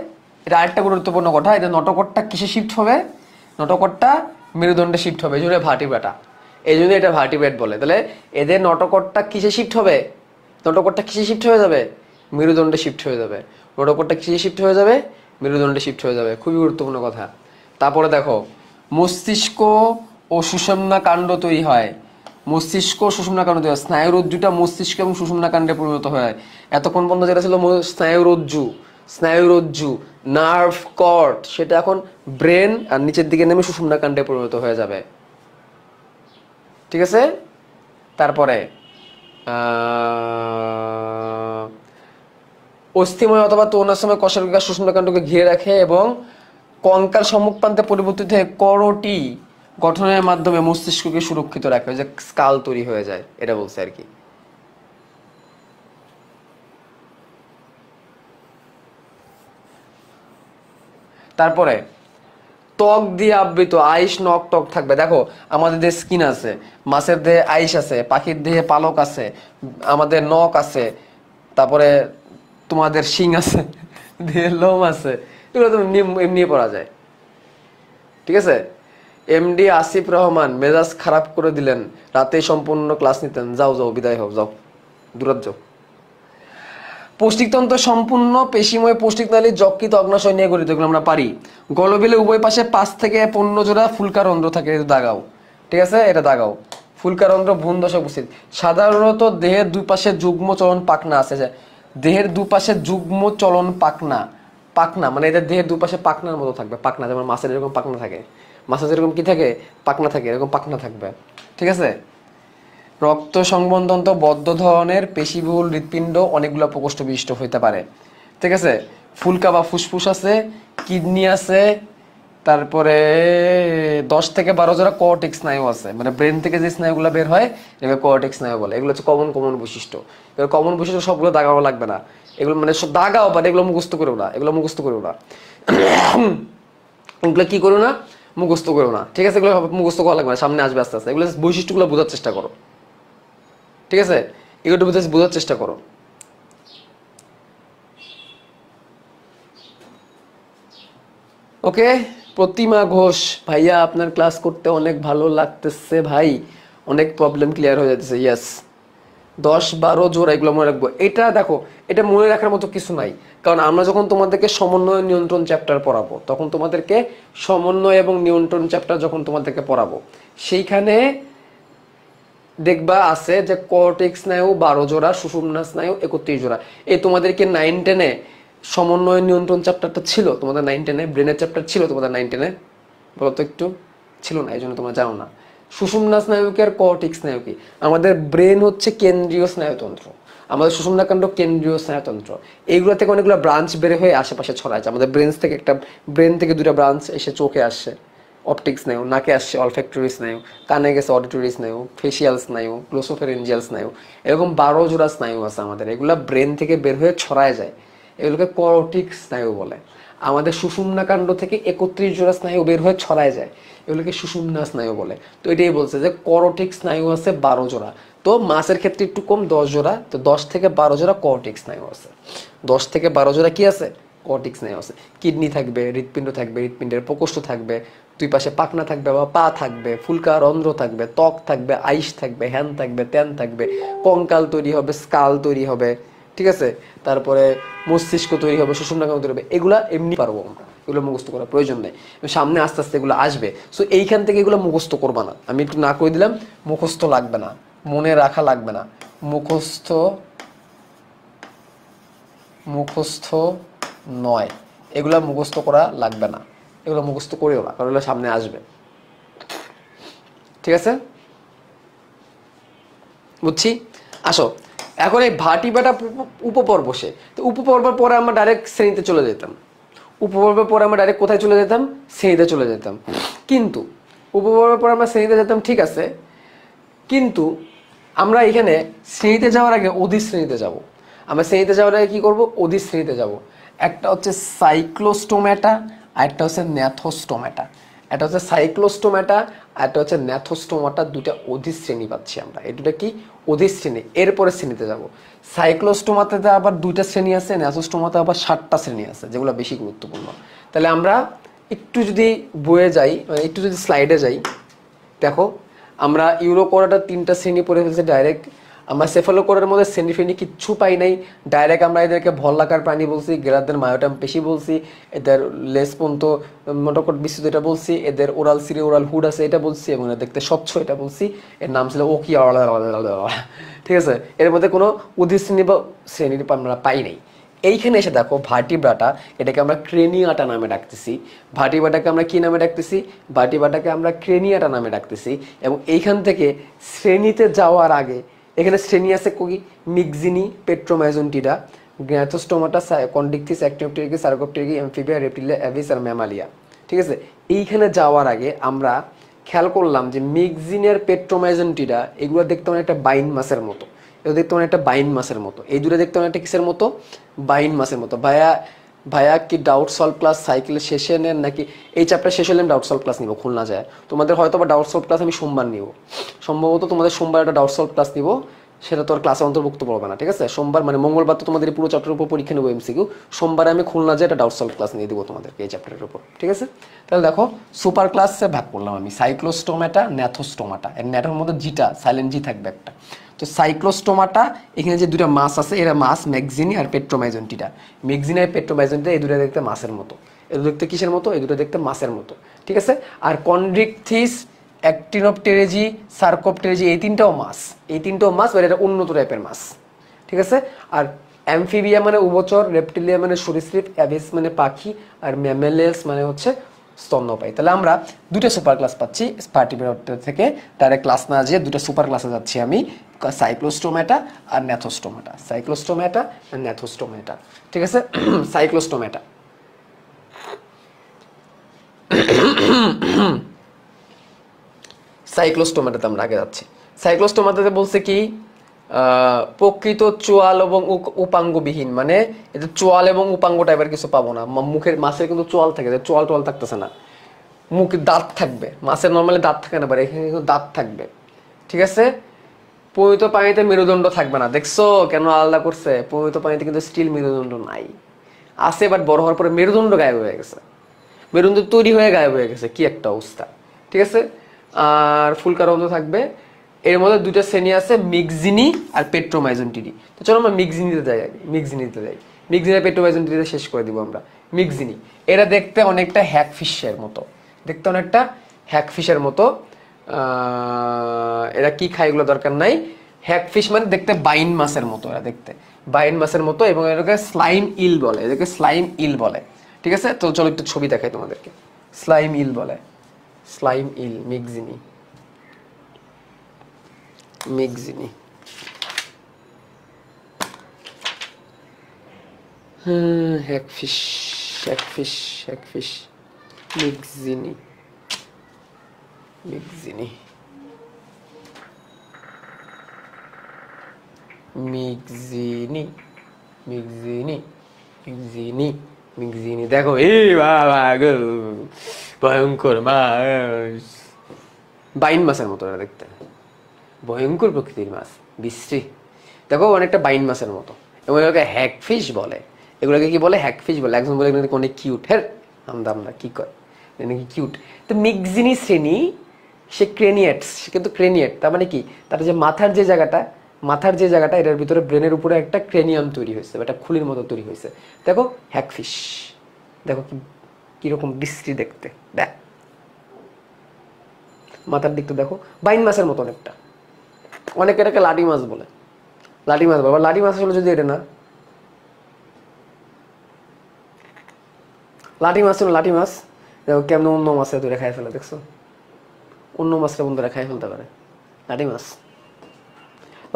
এটা আরেকটা গুরুত্বপূর্ণ কথা, এদের নটকটটা কিসে শিফট হবে? নটকটটা মেরুদণ্ডে শিফট হবে, এই জন্য ভার্টিব্রেটা, এই জন্য এটা ভার্টিব্রেট বলে। তাহলে এদের নটকটটা কিসে শিফট হবে? নটকটটা কিসে শিফট হয়ে যাবে? মেরুদণ্ডে শিফট হয়ে যাবে। নটকটটা কিসে শিফট হয়ে যাবে? মেরুদণ্ডে শিফট হয়ে যাবে, খুবই গুরুত্বপূর্ণ কথা। তারপরে দেখো, মস্তিষ্ক ও সুষুম্না কাণ্ড তৈরি হয়, মস্তিষ্ক সুষুম্না কাণ্ড তৈরি হয়, স্নায়ুরজ্জুটা মস্তিষ্ক এবং সুষুম্না কাণ্ডে পরিণত হয়। এতক্ষণ পর্যন্ত যেটা ছিল স্নায়ুরজ্জু নার্ভ কর্ড, সেটা এখন ব্রেন আর নিচের দিকে নেমে সুষুম্না কাণ্ডে পরিণত হয়ে যাবে, ঠিক আছে। তারপরে অস্থিময় অথবা তরুণাস্থিময় কশেরকা সুষুম্না কাণ্ডকে ঘিরে রাখে এবং কঙ্কাল সম্মুখ প্রান্তে পরিবর্তিত হয়ে করোটি গঠনের মাধ্যমে মস্তিষ্ককে সুরক্ষিত রাখে, যে স্কাল তৈরি হয়ে যায়, এটা বলছে আর কি। তারপরে ত্বক দিয়ে আবৃত, আইস নখ টক থাকবে। দেখো আমাদের দেহে স্কিন আছে, মাছের দেহে আইস আছে, পাখির দেহে পালক আছে, আমাদের নখ আছে, তারপরে তোমাদের শিং আছে, দেহে লোম আছে, এগুলো তো এমনি পড়া যায়, ঠিক আছে। এমডি আসিফ রহমান মেজাজ খারাপ করে দিলেন, রাতে সম্পূর্ণ ক্লাস নিতেন। যাও যাও, বিদায় হও, যাও, দূরাত যাও। পৌষ্টিকতন্ত্র সম্পূর্ণ পেশিময় পৌষ্টিকনালী যকৃত অগ্নাশয় নিয়ে গঠিত, এগুলো আমরা পারি। গলবিলে উভয় পাশে 5 থেকে 15 জোড়া ফুলকারন্ধ্র থাকে, এটা দাগাও, ঠিক আছে, এটা দাগাও। ফুলকারন্ধ্র ভ্রূণ দশায় উপস্থিত। সাধারণত দেহের দুই পাশে যুগ্ম চলন পাখনা আছে, দেহের দুপাশে যুগ্ম চলন পাখনা, মানে এদের দেহের দুপাশে পাখনার মতো থাকবে, পাখনা, যেমন মাছের এরকম পাখনা থাকে, মাছের যেরকম কি থাকে, পাখনা থাকে, এরকম পাখনা থাকবে, ঠিক আছে। রক্ত সংবহনতন্ত্র বদ্ধ ধরনের পেশিবহুল হৃৎপিণ্ড অনেকগুলো প্রকোষ্ঠ বিশিষ্ট হইতে পারে, ঠিক আছে। ফুলকা বা ফুসফুস আছে, কিডনি আছে, তারপরে 10 থেকে 12 জোড়া কর্টেক্স স্নায়ু আছে, মানে ব্রেন থেকে যে স্নায়ুগুলো বের হয় এগুলো কর্টেক্স স্নায়ু বলে। এগুলো হচ্ছে কমন বৈশিষ্ট্য। এগুলো কমন বৈশিষ্ট্য, সবগুলো দাগাও লাগবে না, এগুলো মানে সব দাগাও, বাট এগুলো মুখস্থ করেও না, এগুলো মুখস্থ করেও না, এগুলো কি করো না, মুখস্থ করো না, ঠিক আছে। এগুলো মুখস্থ করা লাগবে না, সামনে আসবে আস্তে আস্তে। এগুলো বৈশিষ্ট্যগুলো বোঝার চেষ্টা করো, ঠিক আছে। এগুলো বোঝার চেষ্টা করো। ওকে, প্রতিমা ঘোষ ভাইয়া, আপনার ক্লাস করতে অনেক ভালো লাগতেছে ভাই, অনেক প্রবলেম ক্লিয়ার হয়ে যাচ্ছে। ইয়েস, 10-12 জোড়া এগুলো মনে রাখবো। এটা দেখো, এটা মনে রাখার মতো কিছু নাই, কারণ আমরা যখন তোমাদেরকে সমন্বয় নিয়ন্ত্রণ চ্যাপ্টার পড়াবো, তখন তোমাদেরকে সমন্বয় এবং নিয়ন্ত্রণ চ্যাপ্টার যখন তোমাদেরকে পড়াবো, সেইখানে দেখবা আছে যে কর্টেক্স স্নায়ু 12 জোড়া, সুষুম্না স্নায়ু 31 জোড়া। এই তোমাদেরকে 9-10-এ সমন্বয় নিয়ন্ত্রণ চ্যাপ্টারটা ছিল তোমাদের 9-10-এ, ব্রেনের চ্যাপ্টার ছিল তোমাদের 9-10-এ, বলতো একটু ছিল না, এই জন্য তোমরা জানো না। সুষুম্না স্নায়ু কি আর কর্টেক্স স্নায়ু কি? আমাদের ব্রেন হচ্ছে কেন্দ্রীয় স্নায়ুতন্ত্র, আমাদের সুষুম্নাকাণ্ড কেন্দ্রীয় স্নায়ুতন্ত্র। এইগুলো থেকে অনেকগুলো ব্রাঞ্চ বের হয়ে আশেপাশে ছড়ায়। আমাদের ব্রেন থেকে 2টা ব্রাঞ্চ এসে চোখে আসছে, অপটিক স্নায়ু, নাকে আসছে অলফ্যাক্টরি স্নায়ু, কানে গেছে অডিটরি স্নায়ু, ফেসিয়াল স্নায়ু, গ্লোসোফেরেঞ্জিয়াল স্নায়ু, এরকম 12 জোড়া স্নায়ু আছে আমাদের। এগুলো ব্রেন থেকে বের হয়ে ছড়ায় যায়, এগুলোকে কর্টিক স্নায়ু বলে। আমাদের সুষুম্নাকাণ্ড থেকে 31 জোড়া স্নায়ু বের হয়ে ছড়ায় যায়, এগুলোকে সুষুম্না স্নায়ু বলে। তো এটাই বলছে যে করটিক স্নায়ু আছে 12 জোড়া। তো মাছের ক্ষেত্রে একটু কম, 10 জোড়া। তো 10 থেকে 12 জোড়া কর্টিক স্নায়ু আছে, 10 থেকে 12 জোড়া কি আছে, কর্টিক স্নায়ু আছে। কিডনি থাকবে, হৃৎপিণ্ড থাকবে, হৃৎপিণ্ডের প্রকোষ্ঠ থাকবে, দুই পাশে পাখনা থাকবে বা পা থাকবে, ফুলকা রন্ধ্র থাকবে, ত্বক থাকবে, আইস থাকবে, হ্যান থাকবে, ত্যান থাকবে, কঙ্কাল তৈরি হবে, স্কাল তৈরি হবে, ঠিক আছে। তারপরে মস্তিষ্ক তৈরি হবে, সুষুম্নাকাণ্ড তৈরি হবে। এগুলা এমনি পারবো আমরা, এগুলো মুখস্থ করার প্রয়োজন নেই, সামনে আস্তে আস্তে এগুলো আসবে। সো এইখান থেকে এগুলো মুখস্থ করবা না, আমি একটু না করে দিলাম, মুখস্থ লাগবে না, মনে রাখা লাগবে না, মুখস্থ নয়, এগুলা মুখস্থ করা লাগবে না, এগুলো মুখস্থ করেও না, কারণ এগুলো সামনে আসবে, ঠিক আছে, বুঝছি। আসো এখন এই ভাটিবাটা উপপর্ব বসে, তো উপপর্বের পরে আমরা ডাইরেক্ট শ্রেণীতে চলে যেতাম, উপপর্বের পরে আমরা ডাইরেক্ট কোথায় চলে যেতাম, শ্রেণীতে চলে যেতাম। কিন্তু উপপর্বের পরে আমরা শ্রেণীতে যেতাম, ঠিক আছে, কিন্তু আমরা এখানে শ্রেণীতে যাওয়ার আগে অধিশ্রেণীতে যাব। আমরা শ্রেণীতে যাওয়ার আগে কি করব, অধিশ্রেণীতে যাব। একটা হচ্ছে সাইক্লোস্টোমেটা আর একটা হচ্ছে ন্যাথোস্টোমেটা। একটা হচ্ছে সাইক্লোস্টোমেটা আর একটা হচ্ছে ন্যাথোস্টোমাটা, দুটা অধিশ্রেণী পাচ্ছি আমরা। এই দুটা কি, অধিশ্রেণী। এরপরে শ্রেণীতে যাব। সাইক্লোস্টোমাতে আবার 2টা শ্রেণী আছে, ন্যাথোস্টোমাতে আবার 7টা শ্রেণী আছে, যেগুলো বেশি গুরুত্বপূর্ণ। তাহলে আমরা একটু যদি বইয়ে যাই, মানে একটু যদি স্লাইডে যাই, দেখো আমরা ইউরোকোরাটার 3টা শ্রেণী পড়ে ফেলছে ডাইরেক্ট। আমরা সেফালোকোরার মধ্যে শ্রেণী ফেণী কিচ্ছু পাই নাই, ডাইরেক্ট আমরা এদেরকে ভল্লাকার প্রাণী বলছি, গেরাদের মায়োটাম পেশি বলছি, এদের লেস পর্যন্ত মোটকট বিস্তৃত এটা বলছি, এদের ওরাল সিরি ওরাল হুড আছে এটা বলছি, এবং দেখতে স্বচ্ছ এটা বলছি। এর নাম ছিল ওকি, ঠিক আছে। এর মধ্যে কোনো অধিশ্রেণী বা শ্রেণীর আমরা পাই নাই। এইখানে এসে দেখো ভার্টিব্রাটা, এটাকে আমরা ক্রেনিয়াটা নামে ডাকতেছি। ভার্টিব্রাটাকে আমরা কি নামে ডাকতেছি, ভার্টিব্রাটাকে আমরা ক্রেনিয়াটা নামে ডাকতেছি। এবং এইখান থেকে শ্রেণীতে যাওয়ার আগে এখানে শ্রেণী আছে কি, মিক্সিনি, পেট্রোমাইজন্টিডা, গ্যাথোস্টোমাটা, কন্ডিকথিস, অ্যাক্টিনোপটেরিকিস, সার্কোপটেরিকি, অ্যামফিবিয়া, রেপ্টিলিয়া, অ্যাভিস আর ম্যামালিয়া, ঠিক আছে। এইখানে যাওয়ার আগে আমরা খেয়াল করলাম যে মিক্সিনের, পেট্রোমাইজন্টিডা, এগুলো দেখতে অনেকটা বাইন মাছের মতো, এগুলো দেখতে অনেকটা বাইন মাছের মতো, এই দুটো দেখতে অনেকটা কিসের মতো, বাইন মাছের মতো। ভাইয়া কি ডাউট সলভ ক্লাস সাইকেল শেষে নেন নাকি? এই চ্যাপ্টার শেষ হলে আমি ডাউট সলভ ক্লাস নিব, খুলনা যায়। তোমাদের হয়তো বা ডাউট সলভ ক্লাস আমি সোমবার নিব, সম্ভবত তোমাদের সোমবার একটা ডাউট সলভ ক্লাস নিব, সেটা তো আর ক্লাসে অন্তর্ভুক্ত পড়বে না, ঠিক আছে। সোমবার মানে মঙ্গলবার তো তোমাদের পুরো চ্যাপ্টারের উপর পরীক্ষা নেবো এমসিকিউ, সোমবারে আমি খুলনা যায় একটা ডাউট সলভ ক্লাস নিয়ে দিব তোমাদেরকে এই চ্যাপ্টারের উপর, ঠিক আছে। তাহলে দেখো সুপার ক্লাসে ভাগ করলাম আমি, সাইক্লোস্টোমাটা, ন্যাথোস্টোমাটা। এর ন্যাথোর মধ্যে জিটা, সাইলেন্ট জি থাকবে একটা। তো সাইক্লোস্টোমাটা, এখানে যে 2টা মাছ আছে এরা মাছ, ম্যাগজিনি আর পেট্রোমাইজন্টিটা। ম্যাগজিনি আর পেট্রোমাইজন্টিটা, এই 2টা দেখতে মাছের মতো, এই দুটো দেখতে কিসের মতো, এই 2টা দেখতে মাছের মতো, ঠিক আছে। আর কন্ড্রিকথিস, অ্যাক্টিনোপটেরেজি, সার্কোপটেরেজি, এই 3টাও মাছ, এই 3টাও মাছ, এটা উন্নত টাইপের মাছ, ঠিক আছে। আর অ্যামফিবিয়া মানে উভচর, রেপটিলিয়া মানে সরীসৃপ, অ্যাবিস মানে পাখি, আর ম্যামেলিয়াস মানে হচ্ছে স্তন্যপায়ী। তাহলে আমরা দুটো সুপার ক্লাস পাচ্ছি ভার্টিব্রেট থেকে। ডাইরেক্ট ক্লাস না যেয়ে দুটো সুপার ক্লাসে যাচ্ছি আমি, সাইক্লোস্টোমেটা আর ন্যাথোস্টোমেটা। সাইক্লোস্টোমেটা আর ন্যাথোস্টোমেটা, ঠিক আছে? সাইক্লোস্টোমেটা, সাইক্লোস্টোমাটাতে আমরা আগে যাচ্ছি। সাইক্লোস্টোমাটাতে বলছে কি প্রকৃত চোয়াল এবং উপাঙ্গবিহীন, মানে এটা চোয়াল এবং উপাঙ্গ টাইপের কিছু পাবো না। মুখের মাছের কিন্তু চোয়াল থাকে, চোয়াল টোয়াল থাকতেছে না। মুখে দাঁত থাকবে, মাছের নর্মালি দাঁত থাকে না, বাট এখানে কিন্তু দাঁত থাকবে, ঠিক আছে? পবিত্র পানিতে মেরুদণ্ড থাকবে না। দেখছো কেন আলাদা করছে? পবিত্র পানিতে কিন্তু স্টিল মেরুদণ্ড নাই, আছে, বাট বড় হওয়ার পরে মেরুদণ্ড গায়েব হয়ে গেছে, মেরুদণ্ড তৈরি হয়ে গায়েব হয়ে গেছে, কি একটা অবস্থা, ঠিক আছে? আর ফুলকারন্দ থাকবে। এর মধ্যে দুটো শ্রেণী আছে, মিক্সিনি আর পেট্রোমাইজেন্টিডি। তো চলো আমরা মিক্সিনিতে যাই, মিক্সিনিতে যাই। মিক্সিনি আর পেট্রোমাইজেন্টিডিতে শেষ করে দিব আমরা। মিক্সিনি এরা দেখতে অনেকটা হ্যাগফিশের মতো, দেখতে অনেকটা হ্যাগফিশের মতো। এরা কি খায় এগুলো দরকার নাই। হ্যাগফিশ মানে দেখতে বাইন মাছের মতো, এরা দেখতে বাইন মাছের মতো, এবং এটাকে স্লাইম ইল বলে, এদেরকে স্লাইম ইল বলে, ঠিক আছে? তো চলো একটু ছবি দেখাই তোমাদেরকে। স্লাইম ইল বলে, slime eel, myxini, myxini. Hagfish, hagfish, hagfish, myxini, myxini, myxini, myxini, myxini, myxini. দেখো এই বাবা গো, ভয়ঙ্কর মাছ, বাইন মাছের মতো এরা দেখতে, ভয়ঙ্কর প্রকৃতির মাছ, বিশ্রী। দেখো অনেকটা বাইন মাছের মতো, এবং এগুলোকে হ্যাগফিশ বলে। এগুলোকে কি বলে? হ্যাগফিশ বলে। একজন বলে অনেক কিউট, হ্যাঁ আমরা কি কয় নাকি কিউট। তো মিক্সিনি শ্রেণী, সে ক্রেনিয়েটস, সে কিন্তু ক্রেনিয়েট, তার মানে কি, তার যে মাথার যে জায়গাটা, মাথার যে জায়গাটা, এটার ভিতরে ব্রেনের উপরে একটা ক্রেনিয়াম তৈরি হয়েছে, একটা খুলির মতো তৈরি হয়েছে। দেখো হ্যাগফিশ, দেখো কিরকম বিশ্রী দেখতে, দেখ মাথার দিকটা দেখো, বাইন মাছের মতো অনেকটা। অনেকে এটাকে লাঠি মাছ বলে, লাঠি মাছ বলে। লাঠি মাছ হলো যদি এটা না, লাঠি মাছ ছিল, লাঠি মাছ। দেখো কেমন অন্য মাছের ধরে খাই ফেলে, দেখছো? অন্য মাছটা বন্ধুরা খাই ফেলতে পারে। লাঠি মাছ,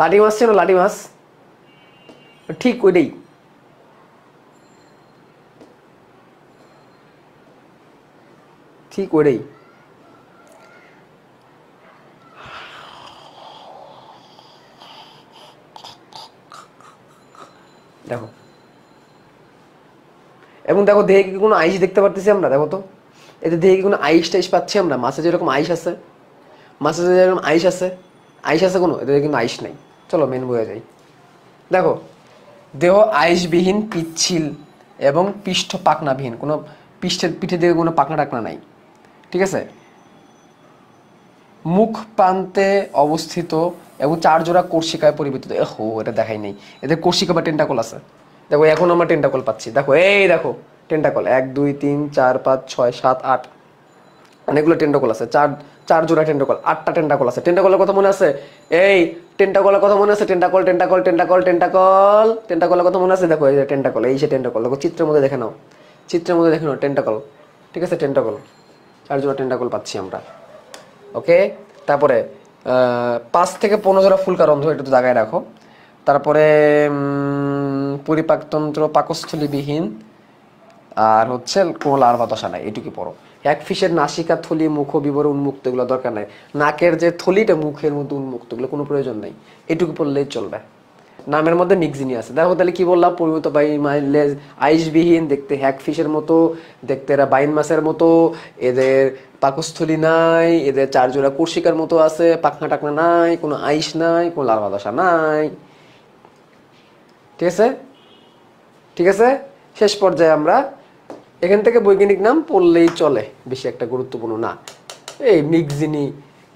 লাঠি মাছ ছিল, লাঠি মাছ, ঠিক ওইটাই। ঠিক ওইটাই। দেখো, এবং দেখো দেহে কি কোনো আইস দেখতে পারতেছি আমরা? দেখো তো, এতে দেহে কি কোনো আইস টাইস পাচ্ছি আমরা? মাছে যেরকম আইস আছে, মাছে যেরকম আইস আছে, আইস আছে কোনো? এতে কিন্তু আইস নাই। চলো মেন বয়ে যাই। দেখো দেহ আইসবিহীন, পিচ্ছিল এবং পৃষ্ঠ পাখনাবিহীন, কোনো পিঠে দিয়ে কোনো পাখনা টাকনা নাই, ঠিক আছে? মুখ প্রান্তে অবস্থিত এবং 4 জোড়া কোর্শিকায় পরিবর্তিত। এটা দেখাই নেই, এদের কোর্শিকা বা টেন্টাকল আছে। দেখো এখন আমরা টেন্টাকল পাচ্ছি, দেখো এই দেখো টেন্টাকল 1 2 3 4 5 6 7 8, অনেকগুলো টেন্টাকল আছে, চার জোড়া টেন্টাকল, 8টা টেন্টাকল আছে। টেন্টাকলের কথা মনে আছে? এই টেন্টাকলের কথা মনে আছে? টেন্টাকল টেন্টাকল টেন্টাকল টেন্টাকল, টেন্টাকলের কথা মনে আছে? দেখো এই যে টেন্টাকল, এই সে টেন্টাকল, দেখো চিত্রের মধ্যে দেখে নাও, চিত্রের মধ্যে দেখে নাও টেন্টাকল, ঠিক আছে? টেন্টাকল, 4 জোড়া টেন্টাকল পাচ্ছি আমরা, ওকে? তারপরে 5 থেকে 15 জোড়া ফুলকারন্ধ্র, এটা তো জায়গায় রাখো। তারপরে পরিপাকতন্ত্র পাকস্থলীবিহীন, আর হচ্ছে কোনো লার্ভা দশা নাই, এটুকু পড়ো। হ্যাগফিশের নাসিকা থলি, মুখ বিবর উন্মুক্ত, এগুলো দরকার নাই। নাকের যে থলিটা মুখের মধ্যে উন্মুক্ত, এগুলো কোনো প্রয়োজন নেই, এটুকু পড়লেই চলবে। নামের মধ্যে মিক্সিনি আছে। দেখো তাহলে কি বললাম? পরিমিত আইসবিহীন, দেখতে হ্যাগফিশের মতো, দেখতে এরা বাইন মাছের মতো, এদের পাকস্থলী নাই, এদের 4 জোড়া কোর্শিকার মতো আছে, পাখনা টাকনা নাই, কোনো আইস নাই, কোনো লার্ভা দশা নাই, ঠিক আছে? ঠিক আছে, শেষ পর্যায়ে আমরা এখান থেকে বৈজ্ঞানিক নাম পড়লেই চলে, বেশি একটা গুরুত্বপূর্ণ না। এই মিক্সিনি,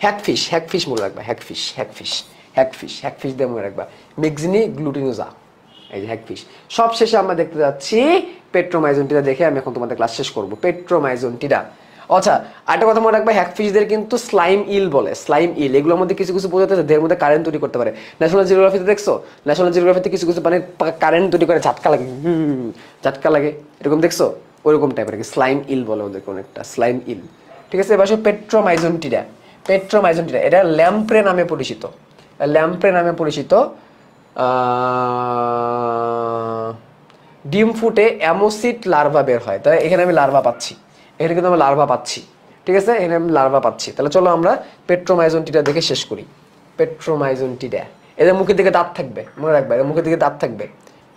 হ্যাগফিশ, হ্যাগফিশ মনে রাখবা, হ্যাগফিশ, হ্যাগফিশ, হ্যাগফিশ, হ্যাগফিশ দিয়ে মনে রাখবা। মিক্সিনি গ্লুটিনোজা, এই যে হ্যাগফিশ। সব শেষে আমরা দেখতে যাচ্ছি পেট্রোমাইজন্টিডা, দেখে আমি এখন তোমাদের ক্লাস শেষ করবো। পেট্রোমাইজন্টিডা আচ্ছা, আরেকটা কথা মনে রাখবে, হ্যাকফিশদের কিন্তু স্লাইম ইল বলে, স্লাইম ইল। এগুলোর মধ্যে কিছু কিছু প্রজাতি আছে দেহের মধ্যে কারেন্ট তৈরি করতে পারে। ন্যাশনাল জিওগ্রাফিতে দেখছো, ন্যাশনাল জিওগ্রাফিতে কিছু কিছু মানে কারেন্ট তৈরি করে, ঝাটকা লাগে, ঝাটকা লাগে, এরকম দেখছো? ওইরকম টাইপের স্লাইম ইল বলে ওদের কোন একটা, স্লাইম ইল। ঠিক আছে, এবার পেট্রোমাইজন্টিডা। পেট্রোমাইজন্টিডা এটা ল্যাম্প্রে নামে পরিচিত, ল্যাম্প্রে নামে পরিচিত। ডিম ফুটে অ্যামোসিড লার্ভা বের হয়, তাই এখানে আমি লার্ভা পাচ্ছি, এখানে কিন্তু আমি লার্ভা পাচ্ছি। ঠিক আছে, এখানে আমি লার্ভা পাচ্ছি। তাহলে চলো আমরা পেট্রোমাইজন্টিডা দেখে শেষ করি। পেট্রোমাইজন্টিডা, এদের মুখের দিকে দাঁত থাকবে, মনে রাখবে, এদের মুখের দিকে দাঁত থাকবে।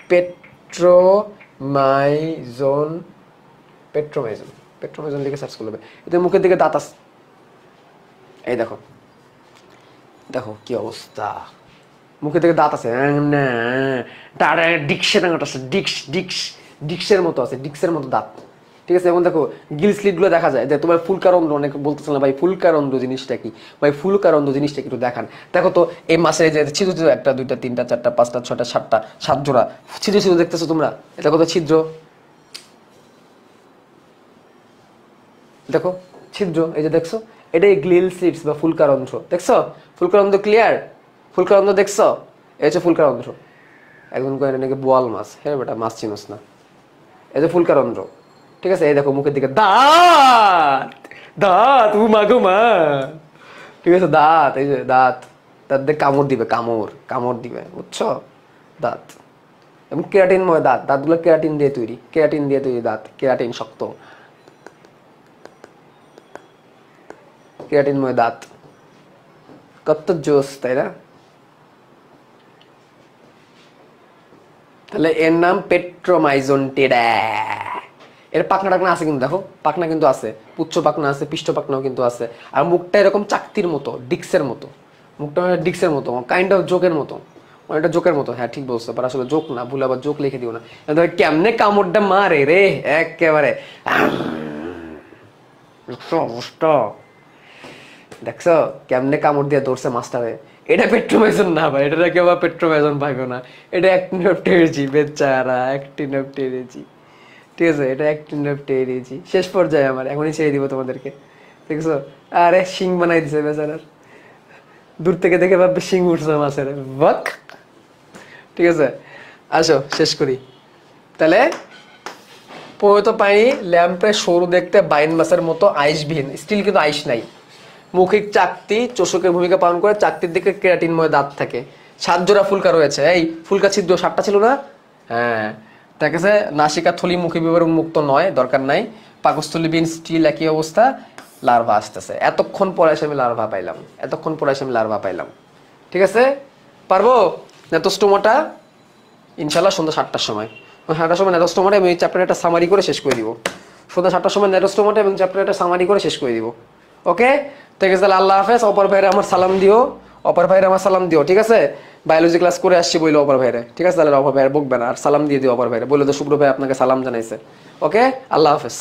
পেট্রোমাইজন, পেট্রোমাইজন, পেট্রোমাইজন লিখে সার্চ করবে, এদের মুখের দিকে দাঁত আছে। এই দেখো, দেখো কি অবস্থা, মুখের দিকে দাঁত আছে, ডিক্সের মতো আছে, ডিক্সের মতো দাঁত। ঠিক আছে, এবং দেখো গিল স্লিট গুলো দেখা যায়। তোমার ফুলকারন্ধ্র অনেক বলতেছে না ভাই, ফুলকারন্ধ্র জিনিসটা কি ভাই, ফুলকারন্ধ্র জিনিসটা কি একটু দেখান। দেখো তো এই মাছের যে ছিদ্র ছিদ্র, 1 2 3 4 5 6 7 7 জোড়া ছিদ্র ছিদ্র দেখতেছো তোমরা, এটা কত ছিদ্র, দেখো ছিদ্র, এই যে দেখছো, এটাই গ্লিল স্লিটস বা ফুলকারন্ধ্র, দেখছো? ফুলকারন্ধ্র ক্লিয়ার, ফুলকারন্ধ্র দেখছো? এই হচ্ছে ফুলকারন্ধ্র। একজন কয়ে নাকি বোয়াল মাছ, হ্যাঁ বেটা মাছ চিনোস না, এই যে ফুলকারন্ধ্র। ঠিক আছে, এই দেখো মুখের দিকে দাঁত, দাঁত, মাগো মা। ঠিক আছে, দাঁত, এই যে দাঁত, দাঁত দিয়ে কামড় দিবে, কামড়, কামড় দিবে, বুঝছো? দাঁত এবং কেরাটিনময় দাঁত, দাঁতগুলো কেরাটিন দিয়ে তৈরি, কেরাটিন দিয়ে তৈরি দাঁত, কেরাটিন শক্ত, কেরাটিনময় দাঁত, কত জোস, তাই না? তাহলে এর নাম পেট্রোমাইজন্টিডা। এর পাখনা টাকনা আছে কিন্তু, দেখো পাখনা কিন্তু আছে, পুচ্ছ পাখনা আছে, পৃষ্ঠ পাখনাও কিন্তু আছে। আর মুখটা এরকম চাকতির মতো, ডিক্সের মতো, মুখটা ডিক্সের মতো, কাইন্ড অফ জোকের মতো, অনেকটা জোকের মতো। হ্যাঁ ঠিক বলছো, বাট আসলে জোক না, ভুলে আবার জোক লিখে দিও না। কেমনে কামড়টা মারে রে একেবারে, অবস্থা দেখছো কেমনে কামড় দিয়ে ধরছে মাস্টারে। এটা পেট্রোমাইজন না ভাই, এটা কেউ পেট্রোমাইজন পাইবে না, এটা অ্যাক্টিন অফ টেরেজি, বেচারা অ্যাক্টিন অফ টেরেজি। ঠিক আছে, এটা অ্যাক্টিন অফ টেরেজি। শেষ পর্যায়ে আমার এখনই ছেড়ে দিব তোমাদেরকে, দেখছো? আরে শিং বানাই দিছে বেচারার, দূর থেকে দেখে ভাববে শিং উঠছে মাছের, বাক। ঠিক আছে, আসো শেষ করি তাহলে। পরিত পানি ল্যাম্পে সরু দেখতে, বাইন মাছের মতো আইসবিহীন, স্টিল কিন্তু আইস নাই। মুখিক চাকতি চোষকের ভূমিকা পালন করে, চাকতির দিকে কেরাটিনময় দাঁত থাকে। 7 জোড়া ফুলকা রয়েছে, এই ফুলকা ছিদ্র 7টা ছিল না? হ্যাঁ, ঠিক আছে। নাসিকা থলি মুখী বিবর উন্মুক্ত নয়, দরকার নাই। পাকস্থলী বিন স্টিল একই অবস্থা, লার্ভা আসতেছে। এতক্ষণ পরে এসে আমি লার্ভা পাইলাম, এতক্ষণ পরে এসে আমি লার্ভা পাইলাম। ঠিক আছে, পারবো? নেতোস্টোমাটা ইনশাল্লাহ সন্ধ্যা 7টার সময়, 7টার সময় নেতোস্টোমাটা আমি চ্যাপ্টার একটা সামারি করে শেষ করে দিব। সন্ধ্যা 7টার সময় নেতোস্টোমাটা এবং চ্যাপ্টার একটা সামারি করে শেষ করে দিব। ওকে, ঠিক আছে, তাহলে আল্লাহ হাফেজ। অপর ভাইরে আমার সালাম দিও, অপর ভাইরে আমার সালাম দিও। ঠিক আছে, বায়োলজি ক্লাস করে আসছি বইলো অপর ভাইরে। ঠিক আছে, তাহলে অপর ভাইরে বকবে না, আর সালাম দিয়ে দিও অপর ভাইরে, বললো তো শুক্র ভাই আপনাকে সালাম জানাইছে। ওকে, আল্লাহ হাফেজ।